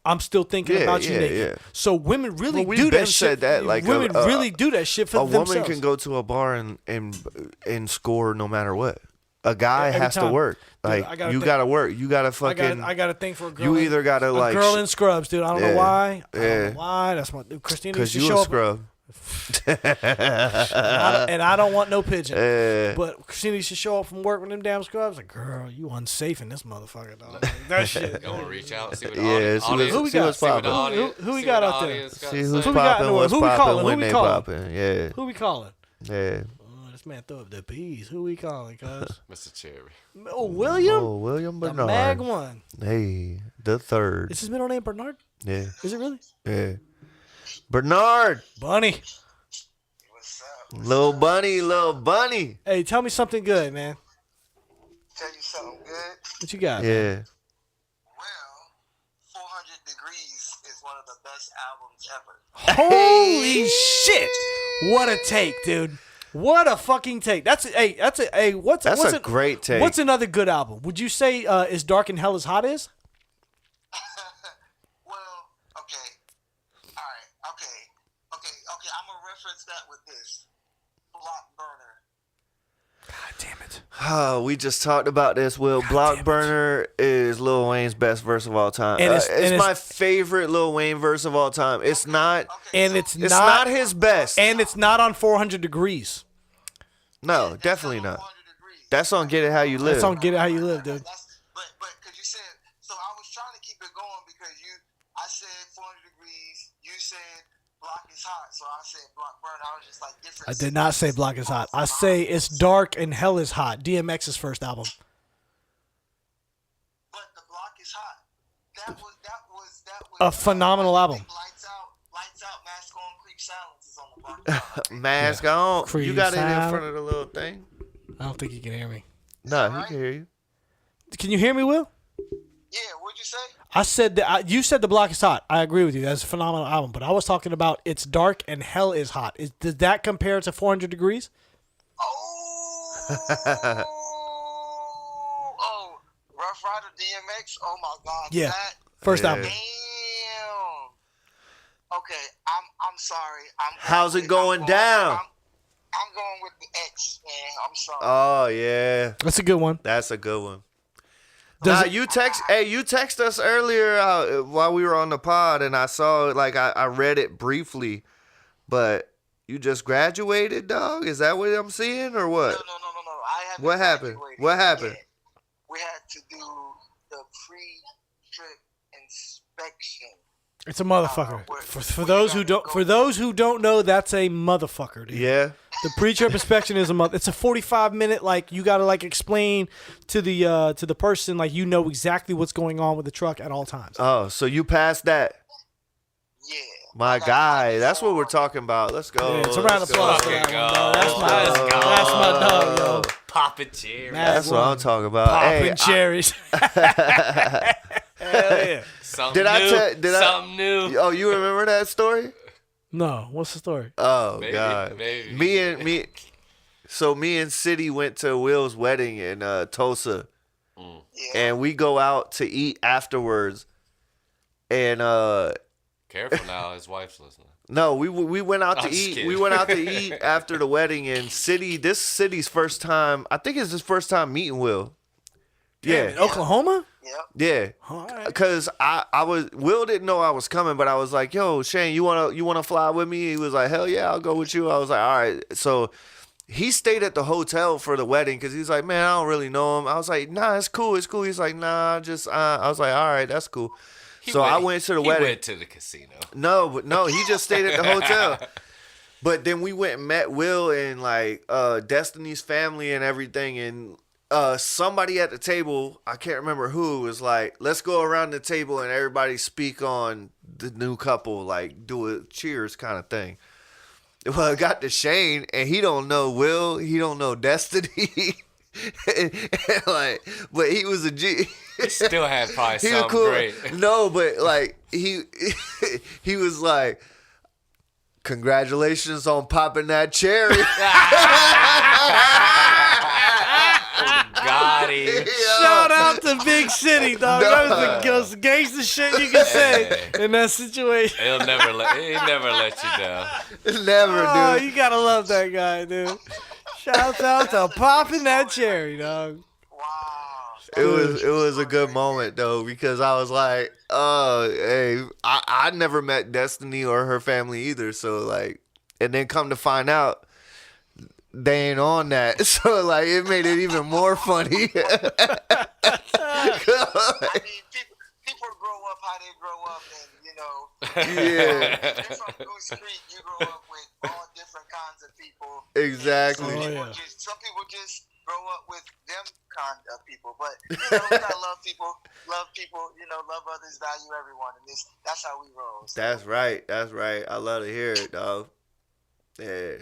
I'm still thinking about you naked. Yeah. So women really do that shit. Said that. Like women really do that shit for themselves. A woman can go to a bar and score no matter what. A guy has to work. Like dude, gotta work. You gotta fucking. I gotta think for a girl. You either gotta a girl in scrubs, dude. I don't know why. I don't know why. That's what Christina used to show up. Because you a scrub. and I don't want no pigeon. But Christina used to show up from work with them damn scrubs. Like, girl, you unsafe in this motherfucker, dog. Like, that shit. Go and reach out, see what who we got? Who we got out there? See who's popping, what's popping, when they popping. Yeah. Who we calling? Yeah. This man throw up the peas. Who we calling, cuz? Mr. Cherry. Oh, William? Oh, William Bernard. The mag one. Hey, the third. Is his middle name Bernard? Yeah. Is it really? Yeah. Bernard. Bunny. What's up? Little bunny. Hey, tell me something good, man. Tell you something good? What you got? Yeah. Man? Well, 400 Degrees is one of the best albums ever. Holy shit. What a take, dude. What a fucking take. That's a great take. What's another good album? Would you say Is Dark and Hell Is Hot is? Okay, I'm gonna reference that with this. Block Burner. God damn it. Oh, we just talked about this, Will. Block Burner is Lil Wayne's best verse of all time. And it's my favorite Lil Wayne verse of all time. It's not it's not his best. And it's not on 400 Degrees. No, definitely not. That's on Get It How You Live. That's on Get It How You Live, dude. But because you said, so I was trying to keep it going because I said 400 Degrees, you said Block is Hot, so I said Block Burner. I was just like different. I did not say Block is Hot. I say It's Dark and Hell is Hot. DMX's first album. But the Block is Hot. That was a phenomenal album. Lights out, Mask On, Creep Silence is on the Block is Hot. Mask on. Creep you got it in Silence. front of the little thing. I don't think he can hear me. No, he can hear you. Can you hear me, Will? Yeah, what'd you say? I said that you said The Block is Hot. I agree with you. That's a phenomenal album. But I was talking about It's Dark and Hell is Hot. Does that compare to 400 Degrees? Oh, Rough Rider DMX. Oh my God. Yeah. That, First album. Damn. Okay, I'm sorry. How's it going down? I'm going with the X, man. I'm sorry. Oh yeah, That's a good one. that's a good one. Does Nah, it- you text us earlier while we were on the pod, and I saw it. Like I read it briefly, but you just graduated, dog. Is that what I'm seeing, or what? No. I haven't What happened? graduated What happened? yet. We had to do the pre-trip inspection. It's a motherfucker. Where- For where those you who gotta don't, go- for those who don't know, that's a motherfucker, dude. Yeah. The pre-trip inspection is a month. It's a 45-minute. Like you gotta like explain to the person like you know exactly what's going on with the truck at all times. Oh, so you passed that, Yeah. my I got guy. it. That's what we're talking about. Let's go. Yeah, it's a round of Let's go. applause for that Fucking one, go. dog. That's my Let's go. that's my dog, yo. Papa Cherry. That's what I'm talking about. Popping Hey, cherries. Hell yeah. Something Did I new. tell- did I- Something new. oh, you remember that story? No, what's the story? Oh Maybe, God. maybe. Me and City went to Will's wedding in Tulsa, Yeah. and we go out to eat afterwards. And Careful now, his wife's listening. no, we went out to I'm just eat. kidding. We went out to eat after the wedding. And City's first time. I think it's his first time meeting Will. In Yeah, Oklahoma? Yep. yeah. All right. Cause Will didn't know I was coming, but I was like, "Yo, Shane, you wanna fly with me?" He was like, "Hell yeah, I'll go with you." I was like, "All right." So he stayed at the hotel for the wedding because he's like, "Man, I don't really know him." I was like, "Nah, it's cool. He's like, "Nah, just." I was like, "All right, that's cool." I went to the wedding. He went to the casino. No, he just stayed at the hotel. But then we went and met Will and like Destiny's family and everything, and somebody at the table, I can't remember who, was like, "Let's go around the table and everybody speak on the new couple, like do a cheers kind of thing." Well, I got to Shane, and he don't know Will, he don't know Destiny, and like, but he was a G. He still had probably He was something cool. great. No, but like he was like, "Congratulations on popping that cherry." Got him. Shout out to Big City, dog. That was the most gangster shit you can say in that situation. He'll never let you down. Never, Oh, dude. you gotta love that guy, dude. Shout out to popping that cherry, dog. Wow. It was a good moment though, because I was like, "Oh, hey, I never met Destiny or her family either." So like, and then come to find out, they ain't on that. So like, it made it even more funny. I mean, people grow up how they grow up, and you know, Yeah, if you're from Goose Creek, you grow up with all different kinds of people. exactly. Oh, yeah. Some people just grow up with them kind of people, but you know, we gotta love people, you know, love others, value everyone, and that's how we roll. So. That's right. That's right. I love to hear it, dog. Yeah.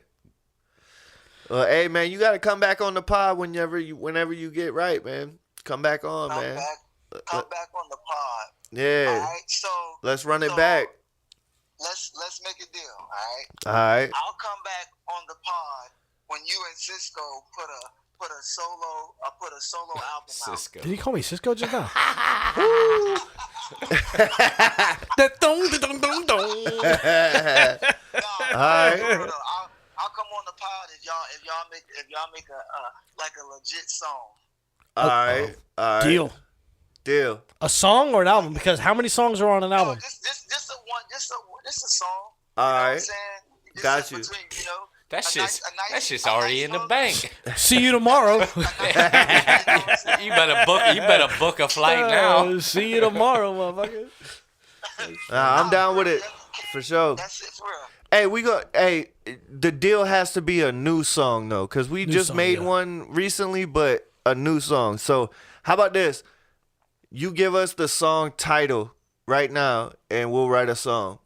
Well, hey man, you gotta come back on the pod whenever you get right, man. Come back on, Come man. back on the pod. Yeah. All right, so Let's run it so back. Let's make a deal. All right. All right. I'll come back on the pod when you and Cisco put a solo album out. Cisco. Did he call me Cisco just now? That dong, da dong, dong, dong. No, Alright. no. I'll come on the pod if y'all make a like a legit song. All right. All right. Deal. A song or an album? Because how many songs are on an No, album? just a song. All You know what I'm right. saying? Just Got in you. between, you know, That a shit's nice- that shit's a already nice in the hook. bank. See you tomorrow. You better book a flight now. See you tomorrow, motherfucker. I'm down with it for sure. That's it for real. Hey, the deal has to be a new song though, cause we New just song, made yeah. one recently, but a new song. So how about this? You give us the song title right now, and we'll write a song.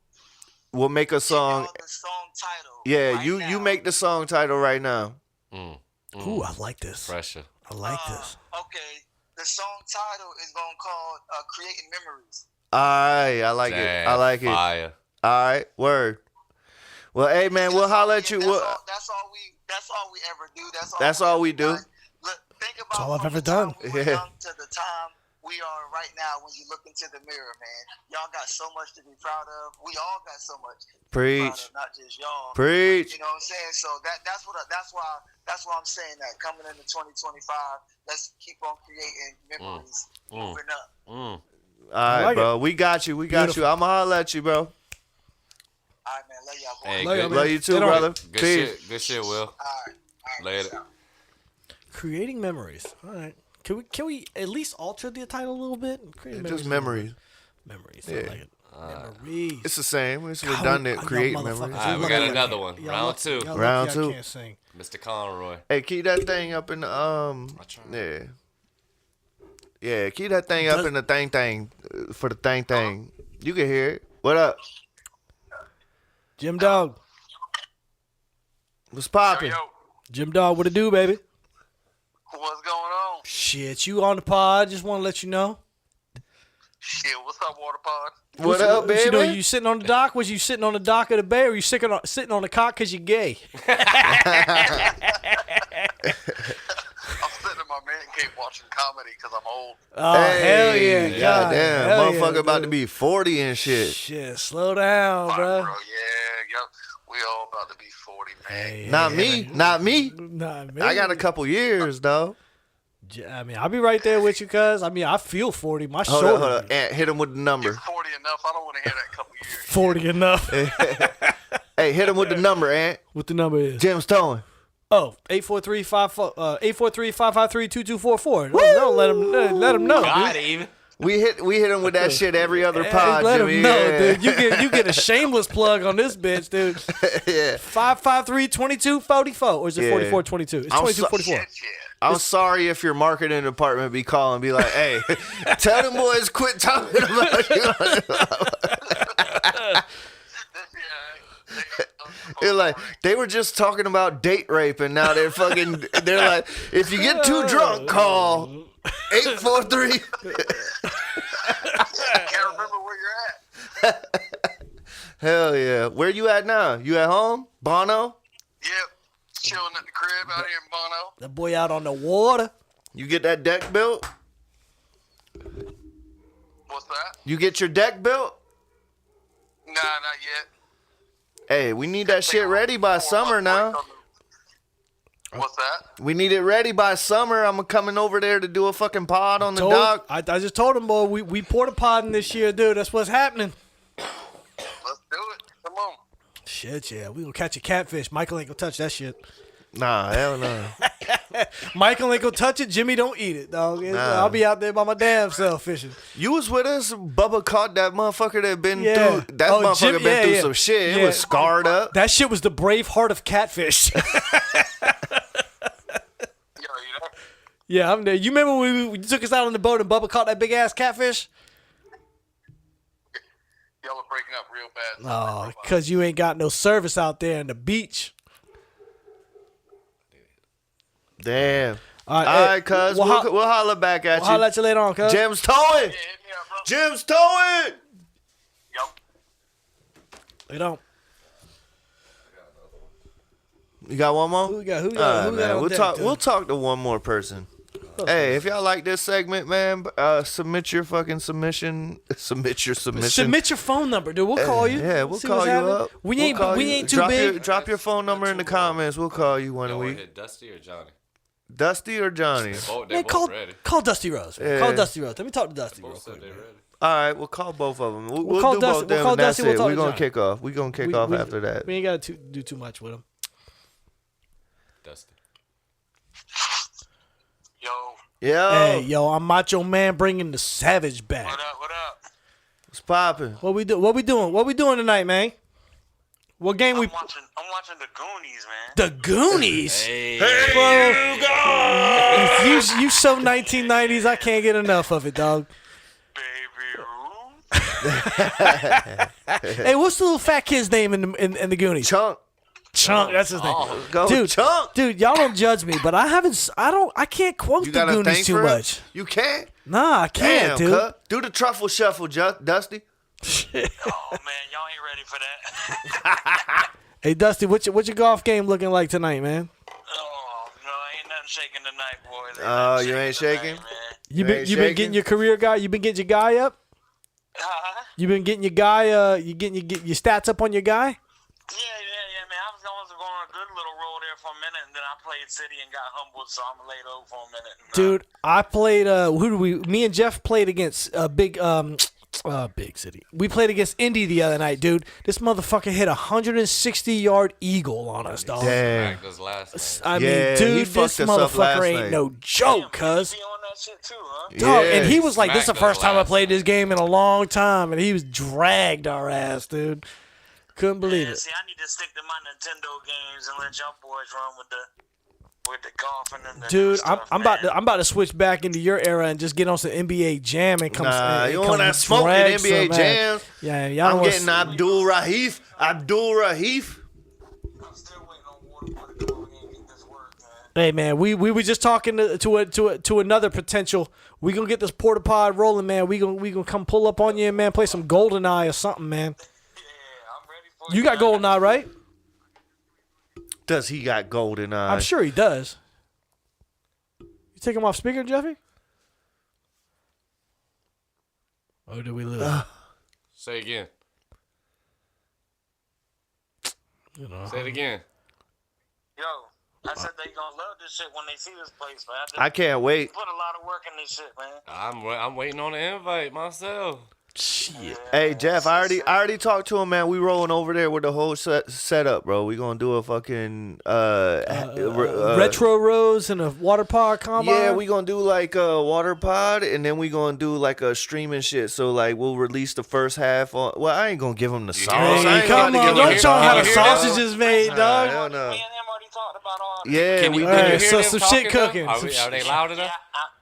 We'll make a song. The song title. Yeah, right you now. make the song title right now. Ooh, I like this. Pressure. I like this. Okay, the song title is gonna call "Creating Memories." All right, I like it. I like it. All Fire. right, word. Well, hey man, we'll holler at you. That's We'll, all we ever do. That's all we do. Look, think about That's all I've from ever the time done. We were Yeah. young to the time we are right now when you look into the mirror, man. Y'all got so much to be proud of. We all got so much to be proud Preach. of, not just y'all. Preach. You know what I'm saying? So that's why I'm saying that coming into 2025, let's keep on creating memories, moving up. All right, like bro. We got you. We got you. I'ma holler at you, bro. All right, man. Love y'all, boys. Hey, Love y'all, good, man. Love you too, Get on brother. good Peace. shit. Good shit, Will. All right. Later. Creating memories. All right. Can we at least alter the title a little bit? Creating Just memories. Memories. Yeah. I like it. Memories. It's the same. It's God, redundant. y'all Create motherfuckers. memories. All right, we Y'all got lucky another I one. can't- Round y'all two. lucky Round I two. can't sing. Mr. Conroy. Hey, keep that thing up in the try. Yeah. Yeah, keep that thing up in the thing for the thing. You can hear it. What up? Jim Dog. What's poppin'? Jim Dog, what it do, baby? What's going on? Shit, you on the pod. Just want to let you know. Shit, what's up, Waterpod? What up, What you doing? baby? You sitting on the dock? Was you sitting on the dock of the bay, or you sitting on the cock because you're gay? I'm sitting in my man cave watching comedy because I'm old. Oh, hell yeah. God, Goddamn. hell Motherfucker yeah, about to dude. be 40 and shit. Shit, slow down, Fine, bro. bro. Yeah, yep. We all about to be 40, man. Hey, Not hey, me. hey. Not me. Nah, man. I got a couple years, though. I mean, I'll be right there with you, cuz. I mean, I feel 40. My Hold shoulder. up. Ant, hit him with the number. You're 40 enough. I don't want to hear that couple years. 40 enough. Hey, hit him with the number, Ant. What the number is? Jim's towing. Oh, 843-552-2244. Don't let him know, God, dude. even. We hit him with that shit every other pod, Let Jimmy. him know, Yeah. dude. You get a shameless plug on this bitch, dude. Yeah. 553-2244. Or is it Yeah. 4422? It's I'm 2244. Shit, yeah. I'm sorry if your marketing department be calling, be like, hey, tell them boys quit talking about you. They're like, they were just talking about date rape, and now they're fucking, they're like, if you get too drunk, call 843. Can't remember where you're at. Hell yeah. Where you at now? You at home? Bono? Yep. Chilling at the crib out here in Bono. That boy out on the water. You get that deck built? What's that? You get your deck built? Nah, not yet. Hey, we need that shit ready by summer now. What's that? We need it ready by summer. I'm coming over there to do a fucking pod on the dock. I just told him, boy, we porta podding this year, dude. That's what's happening. Let's do it. Come on. Shit, yeah. We gonna catch a catfish. Michael ain't gonna touch that shit. Nah, hell no. Michael ain't gonna touch it. Jimmy don't eat it, dog. Nah. I'll be out there by my damn self fishing. You was with us. Bubba caught that motherfucker that been Yeah. through. That Oh, motherfucker Jim- been yeah, through yeah. some shit. It Yeah. was scarred up. That shit was the brave heart of catfish. Yo, you know? Yeah, I'm there. You remember when you took us out on the boat and Bubba caught that big ass catfish? Y'all are breaking up real bad. Oh, because you ain't got no service out there in the beach. Damn. All All hey, right, cuz. we'll We'll holler back at I'll holler you. at you later on, cuz. Jim's towing. Yeah, hit me up, bro. Jim's towing. Yo. They don't. You got one more? Who we got? Who we All got? right, Who we got man. on We'll deck, talk. dude? We'll talk to one more person. Hey, if y'all like this segment, man, submit your fucking submission. Submit your submission. Submit your phone number, dude. We'll call you. Yeah, we'll See call what's you happening. up. We We'll ain't call we you. ain't too drop big. drop your phone number in the comments. We'll call you one Y'all a want to week. hit Dusty or Johnny? Dusty or Johnny? They Man, both ready. call Dusty Rose. Man. Yeah. Call Dusty Rose. Let me talk to Dusty real Both said quick. they man. ready. All right, we'll call both of them. We'll call do Dusty- both we'll them. call And that's Dusty, we'll it. talk We're to gonna Johnny. kick off. We're gonna kick off after that. We ain't got to do too much with him. Dusty. Yo. Yo, Hey, yo, I'm Macho Man bringing the savage back. What up? What up? what's popping? What we do? What we doing? What we doing tonight, man? What game we? I'm watching the Goonies, man. The Goonies. Hey. Bro, you so 1990s. I can't get enough of it, dog. Baby Ruth. Hey, what's the little fat kid's name in the Goonies? Chunk, Chunk. That's his name. Oh, go Dude, Chunk. Dude, y'all don't judge me, but I can't quote You the got a thing Goonies too for it? much. You can't. Nah, I can't, Damn, dude. cut. Do the truffle shuffle, Dusty. Oh man, y'all ain't ready for that. Hey, Dusty, what's your golf game looking like tonight, man? Oh no, ain't nothing shaking tonight, boys. Oh, you ain't shaking? Tonight, man. You ain't been shaking? getting your career guy? You been getting your guy up? You been getting your guy? You getting your stats up on your guy? Yeah, man. I was going on a good little roll there for a minute, and then I played City and got humbled, so I'm laid over for a minute. Dude, I played. Me and Jeff played against Big City. We played against Indy the other night, dude. This motherfucker hit a 160-yard eagle on us, dog. Damn. Smacked us last night. I Yeah, mean, he dude, fucked this us up last motherfucker ain't night. no joke, cuz. Be on that shit too, huh? Dog, Yeah. and he was like, "This is the Smacked us first time I last played night. this game in a long time," and he was dragged our ass, dude. Couldn't believe Yeah, it. see, I need to stick to my Nintendo games and let y'all boys run with the golfing and the Dude, stuff, I'm about to switch back into your era and just get on some NBA Jam and come. Nah, and you come want that smoking drag NBA some ass. Jam? Yeah, y'all I'm don't wanna getting Abdul Rahif. I'm still waiting on water to come over here and get this work, man. Hey man, we were just talking to another potential. We gonna get this porta pod rolling, man. We gonna come pull up on you, and man, play some GoldenEye or something, man. Yeah, I'm ready for You got GoldenEye, right? Does he got golden eyes? I'm sure he does. You take him off speaker, Jeffy? Or did we lose? Say again. You know. Say it again. Yo, I said they gonna love this shit when they see this place, man. I can't wait. Put a lot of work in this shit, man. I'm waiting on the invite myself. Shit. Hey Jeff, I already talked to him, man. We rolling over there with the whole setup, bro. We gonna do a fucking Retro Rose and a water pod combine. Yeah, we gonna do like a water pod, and then we gonna do like a streaming shit. So like we'll release the first half on. Well, I ain't gonna give him the sauce. Hey, I ain't come about to on, give him don't the show him how the sauce. sausage is made, dog. Hell no. Me and him already talked about all that. Yeah, Can we you, All can right, you hear so them some talking shit though? cooking. Are, Some are they loud enough? Yeah,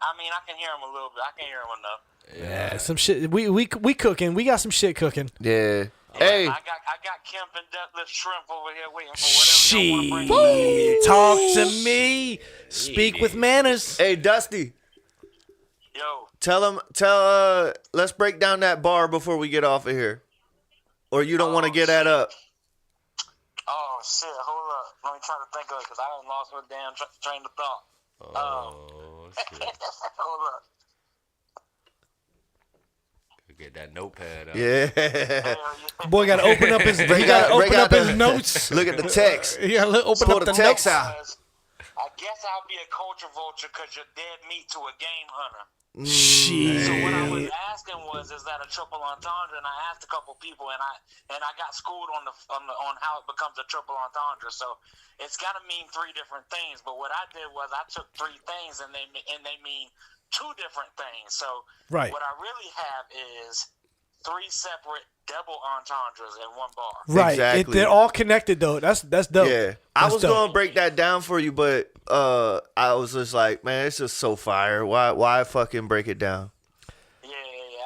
I mean, I can hear him a little bit. I can hear him enough. Yeah, some shit. We cooking. We got some shit cooking. Yeah. Hey, I got Kemp and deadlift shrimp over here waiting for whatever you want to bring. She talk to me. Speak with manners. hey, Dusty. Yo, Tell let's break down that bar before we get off of here. Or you don't want to get that up. oh shit, hold up. Let me try to think of it because I done lost my damn train of thought. Oh shit! Hold up. Get that notepad up. Yeah. Hell yeah. Boy, gotta open up his. He Break gotta out- break open out up his the- notes. Look at the text. He gotta open Pull up the the text notes. out. I guess I'll be a culture vulture because you're dead meat to a game hunter. Shit. So what I was asking was, is that a triple entendre? And I asked a couple people, and I got schooled on how it becomes a triple entendre. So it's got to mean three different things. But what I did was I took three things, and they mean two different things. So Right. what I really have is three separate double entendres in one bar. Right. Exactly. They're all connected though. That's dope. Yeah. I That's was dope. gonna break that down for you, but I was just like, man, it's just so fire. Why fucking break it down? Yeah.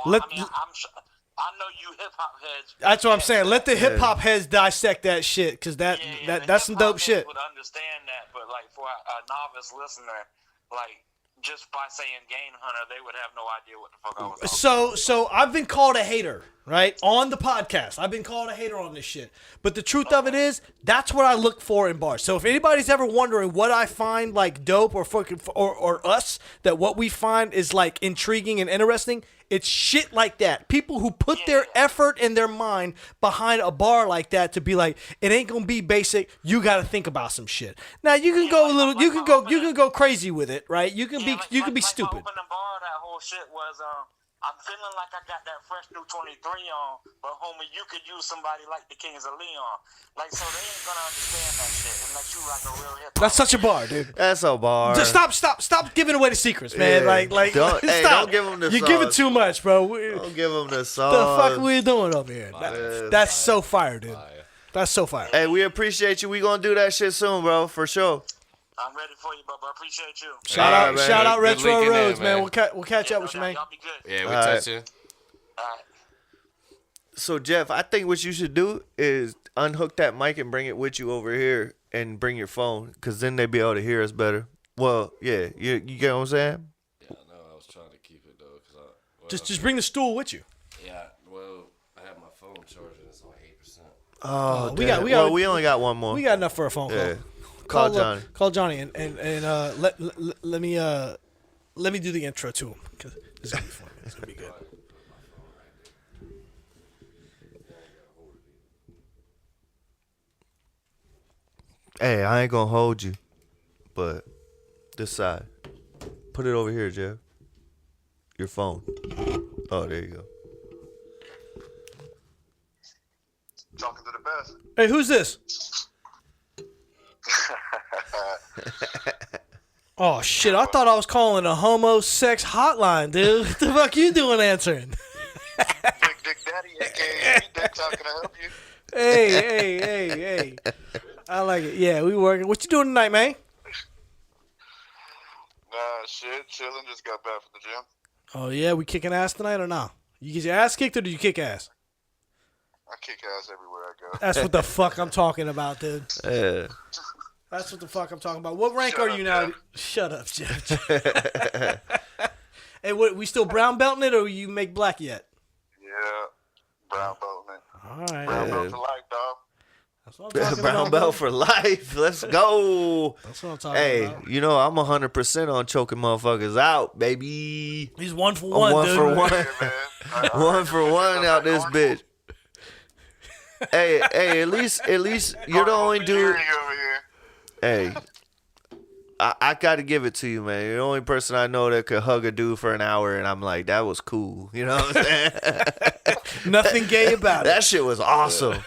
Let- I mean, I know you hip hop heads. That's what I'm saying. Let the hip hop heads dissect that shit, because the that's some hip-hop dope heads shit. Would understand that, but like for a novice listener, like just by saying game hunter, they would have no idea what the fuck I was talking So I've been called a hater, right? On the podcast. I've been called a hater on this shit. But the truth of it is, that's what I look for in bars. So if anybody's ever wondering what I find like dope or fucking or us, that what we find is like intriguing and interesting, it's shit like that. People who put their effort and their mind behind a bar like that to be like, it ain't gonna be basic. You got to think about some shit. Now you can go a little, you can go crazy with it, right? You can be like stupid. My opening bar, that whole shit was I'm feeling like I got that fresh new 23 on, but homie, you could use somebody like the Kings of Leon. Like, so they ain't gonna understand that shit unless you like a real hip hop. That's such a bar, dude. That's a bar. Just stop giving away the secrets, man. Yeah. Like Don't- stop. hey, don't give 'em the You're giving sauce. too much, bro. Don't give them the The sauce. fuck we doing over here? That's so fire, dude. That's so fire. Hey, we appreciate you. We gonna do that shit soon, bro, for sure. I'm ready for you, Bubba. I appreciate you. Shout All out, right, man. shout out, Good Retro linking in, Roads, man. man. We'll catch up with you, man. Y'all be good. Yeah, we All touch right. you. All right. So Jeff, I think what you should do is unhook that mic and bring it with you over here, and bring your phone, cause then they be able to hear us better. Well, yeah, you get what I'm saying? Yeah, I know. I was trying to keep it though, Just bring the stool with you. yeah. Well, I have my phone charging. It's on 8%. Oh, we damn. got- Well, we only got one more. We got enough for a phone call. Yeah. Call Johnny. Call Johnny and let me Let me do the intro to him because this is gonna be fun. It's gonna be good. Hey, I ain't gonna hold you, but this side. Put it over here, Jeff. Your phone. Oh, there you go. Talking to the best. Hey, who's this? Oh shit! I thought I was calling a homo sex hotline, dude. What the fuck you doing answering? Dick Daddy, aka Dick, how can I help you? Hey. I like it. Yeah, we working. What you doing tonight, man? Nah, shit, chilling. Just got back from the gym. Oh yeah, we kicking ass tonight or not? You get your ass kicked or do you kick ass? I kick ass everywhere I go. That's what the fuck I'm talking about, dude. Yeah. That's what the fuck I'm talking about. What rank Shut are up, you now? Jeff. Shut up, Jeff. Hey, what? We still brown belting it or you make black yet? Yeah, brown belt, man. All right. Brown belt for life, dog. That's what I'm talking Brown about. belt dude. for life. Let's go. That's what I'm talking Hey, about. you know I'm 100% on choking motherfuckers out, baby. He's 1 for I'm 1, one dude. for one. Yeah, man. I One heard for you one shit out like this Arnold. bitch. Hey, at least you're the only Arnold dude. Fury over here. Hey, I got to give it to you, man. You're the only person I know that could hug a dude for an hour, and I'm like, that was cool. You know what I'm saying? Nothing gay about it. That shit was awesome.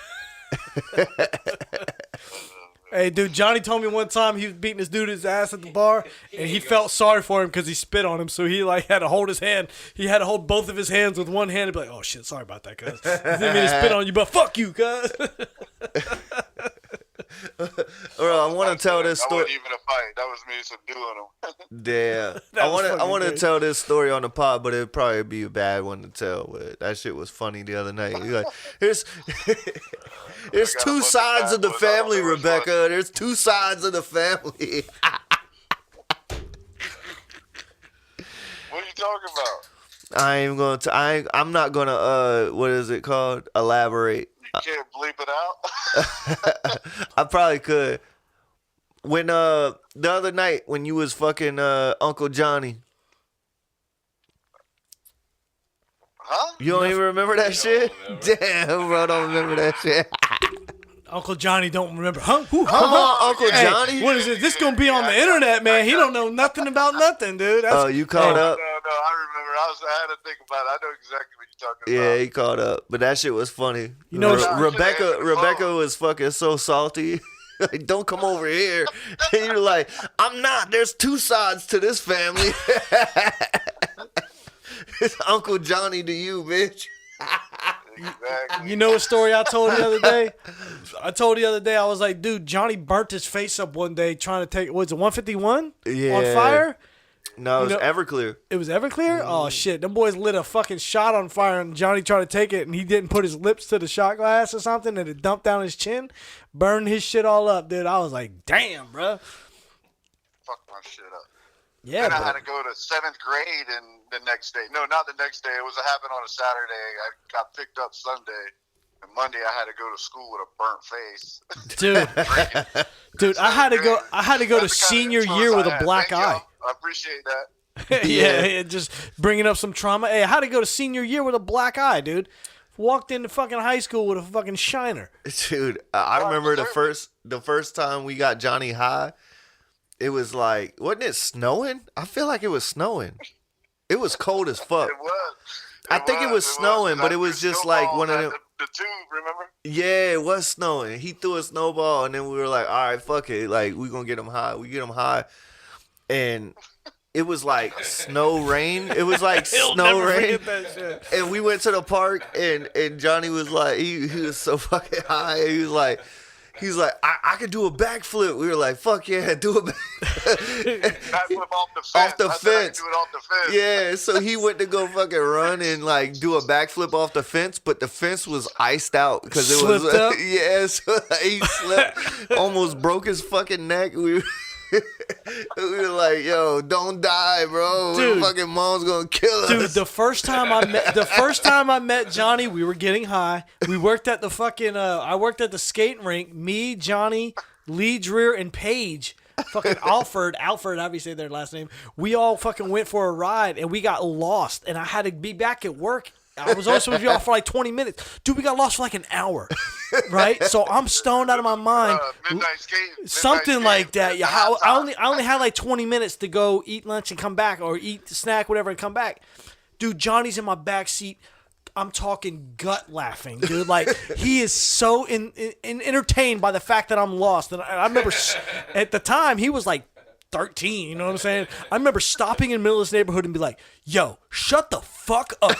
Hey, dude, Johnny told me one time he was beating this dude his ass at the bar, and he felt sorry for him because he spit on him, so he like had to hold his hand. He had to hold both of his hands with one hand and be like, "Oh shit, sorry about that, cuz. Didn't mean to spit on you, but fuck you, cuz." Bro, I want to tell this That story. wasn't even a fight. That was me subduing him. Damn. That I was want to fucking great. tell this story on the pod, but it'd probably be a bad one to tell. But that shit was funny the other night. You're like, here's there's got a two bunch of sides of the bad ones. I don't family, know which Rebecca. There's two sides of the family. What are you talking about? I ain't gonna. I'm not gonna. What is it called? Elaborate. You can't bleep it out. I probably could. When the other night when you was fucking Uncle Johnny, Huh? you don't even remember that shit? Damn, bro, don't remember that shit. Uncle Johnny don't remember. Huh? Who? Come on, Uncle Hey, Johnny. what is it? This gonna be on the internet, man. He don't know nothing about nothing, dude. That's, Oh, you caught No, up? I remember. I had to think about it. I know exactly what you're talking Yeah, about. he caught up. But that shit was funny. You know, Rebecca was fucking so salty. Like, don't come over here. And you're like, I'm not. There's two sides to this family. It's Uncle Johnny to you, bitch. Exactly. You know a story I told the other day? I was like, dude, Johnny burnt his face up one day trying to take, what's it, 151? Yeah. On fire? No, it was You know- Everclear. It was Everclear? Oh, shit. Them boys lit a fucking shot on fire, and Johnny tried to take it, and he didn't put his lips to the shot glass or something, and it dumped down his chin, burned his shit all up, dude. I was like, damn, bro. Fuck my shit up. Yeah, Then I bro. had to go to 7th grade and the next day. No, not the next day. It was happened on a Saturday. I got picked up Sunday. And Monday I had to go to school with a burnt face. Dude, I had to go to That's the kind of senior influence year with I a had. black Thank eye. y'all. I appreciate that. Yeah, just bringing up some trauma. Hey, I had to go to senior year with a black eye, dude. Walked into fucking high school with a fucking shiner. Dude, I remember the first time we got Johnny high. It was like, wasn't it snowing? I feel like it was snowing. It was cold as fuck. It was. I think it was snowing, but it was just like one of them. The tube, remember? Yeah, it was snowing. He threw a snowball, and then we were like, all right, fuck it. Like, we gonna get him high. We get him high. And it was like snow rain. It was like He'll snow never rain. forget that shit. And we went to the park, and Johnny was like, he was so fucking high. He was like, I could do a backflip. We were like, fuck yeah, do a Backflip off the fence. Off the I said I could fence. do it off the fence. Yeah, so he went to go fucking run and like do a backflip off the fence, but the fence was iced out because it was Slipped up? yeah, so he slipped, almost broke his fucking neck. We were like, yo, don't die, bro. Dude. Fucking mom's gonna kill us. Dude, the first time I met Johnny, we were getting high. We worked at the fucking I worked at the skating rink. Me, Johnny, Lee Dreer, and Paige fucking Alfred, however you say their last name. We all fucking went for a ride and we got lost, and I had to be back at work. I was only supposed to be off for like 20 minutes. Dude, we got lost for like an hour, right? So I'm stoned out of my mind. Midnight skate. Something like that. Yeah, I only had like 20 minutes to go eat lunch and come back, or eat snack, whatever, and come back. Dude, Johnny's in my back seat. I'm talking gut laughing, dude. Like, he is so entertained by the fact that I'm lost. And I remember at the time he was like 13, you know what I'm saying? I remember stopping in the middle of this neighborhood and be like, yo, shut the fuck up.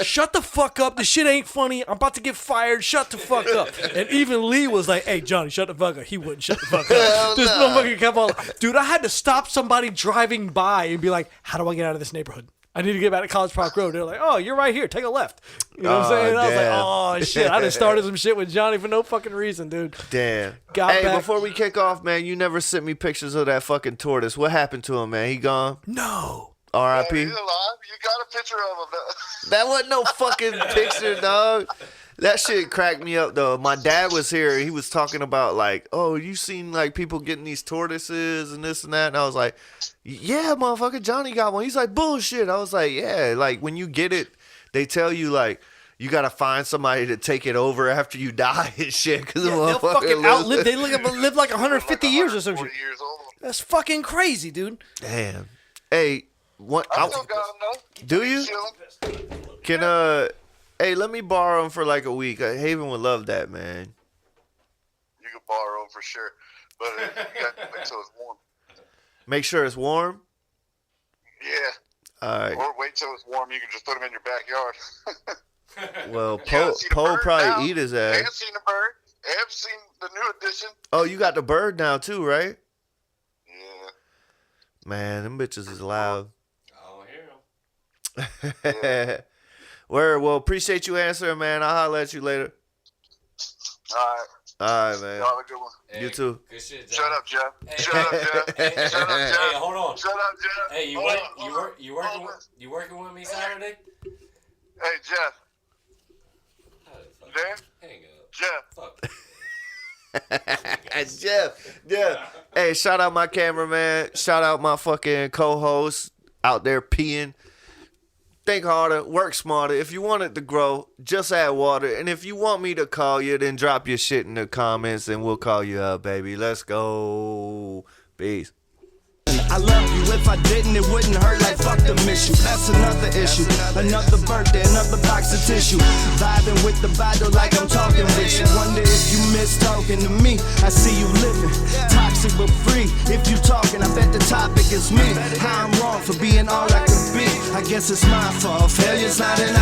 Shut the fuck up. This shit ain't funny. I'm about to get fired. Shut the fuck up. And even Lee was like, hey, Johnny, shut the fuck up. He wouldn't shut the fuck up. This motherfucker kept on. Dude, I had to stop somebody driving by and be like, how do I get out of this neighborhood? I need to get back to College Park Road. They're like, oh, you're right here. Take a left. You know what I'm saying? And I was like, oh, shit. I just started some shit with Johnny for no fucking reason, dude. Damn. Got back. Before we kick off, man, you never sent me pictures of that fucking tortoise. What happened to him, man? He gone? No. R.I.P. He's alive. You got a picture of him. That wasn't no fucking picture, dog. That shit cracked me up, though. My dad was here. He was talking about, like, oh, you seen, like, people getting these tortoises and this and that? And I was like, yeah, motherfucker, Johnny got one. He's like, bullshit. I was like, yeah. Like, when you get it, they tell you, like, you got to find somebody to take it over after you die and shit. Cause they'll fucking outlive. They live like 150 years or some shit. Years old. That's fucking crazy, dude. Damn. Hey, what? I still got him, though. Do you? Can, hey, let me borrow him for like a week. Haven would love that, man. You can borrow him for sure. But you got to wait till it's warm. Make sure it's warm? Yeah. All right. Or wait till it's warm. You can just put him in your backyard. Well, You haven't seen a Poe bird probably now. eat his They ass. haven't seen the bird. They haven't seen the new edition. Oh, you got the bird now too, right? Yeah. Man, them bitches is loud. I don't hear him. Word. Well, appreciate you answering, man. I'll holler at you later. All right. All right, man. Y'all have a good one. You too. Good shit, John. Shut up, Jeff. Hey. Shut up, Jeff. Hey, Shut up, Jeff. Hey, hold on. Shut up, Jeff. Hey, Hold on. you working with me Saturday? Hey, Jeff. Oh, fuck. There? Hang up. Jeff. Fuck. Jeff. Hey, shout out my cameraman. Shout out my fucking co-host out there peeing. Think harder, work smarter. If you want it to grow, just add water. And if you want me to call you, then drop your shit in the comments and we'll call you up, baby. Let's go. Peace. I love you. If I didn't, it wouldn't hurt like fuck the miss you. That's another issue. Another birthday, another box of tissue. Vibing with the bottle like I'm talking with you. Wonder if you miss talking to me. I see you living toxic but free. If you talking, I bet the topic is me. How I'm wrong for being all I could be. I guess it's my fault. Failure's not an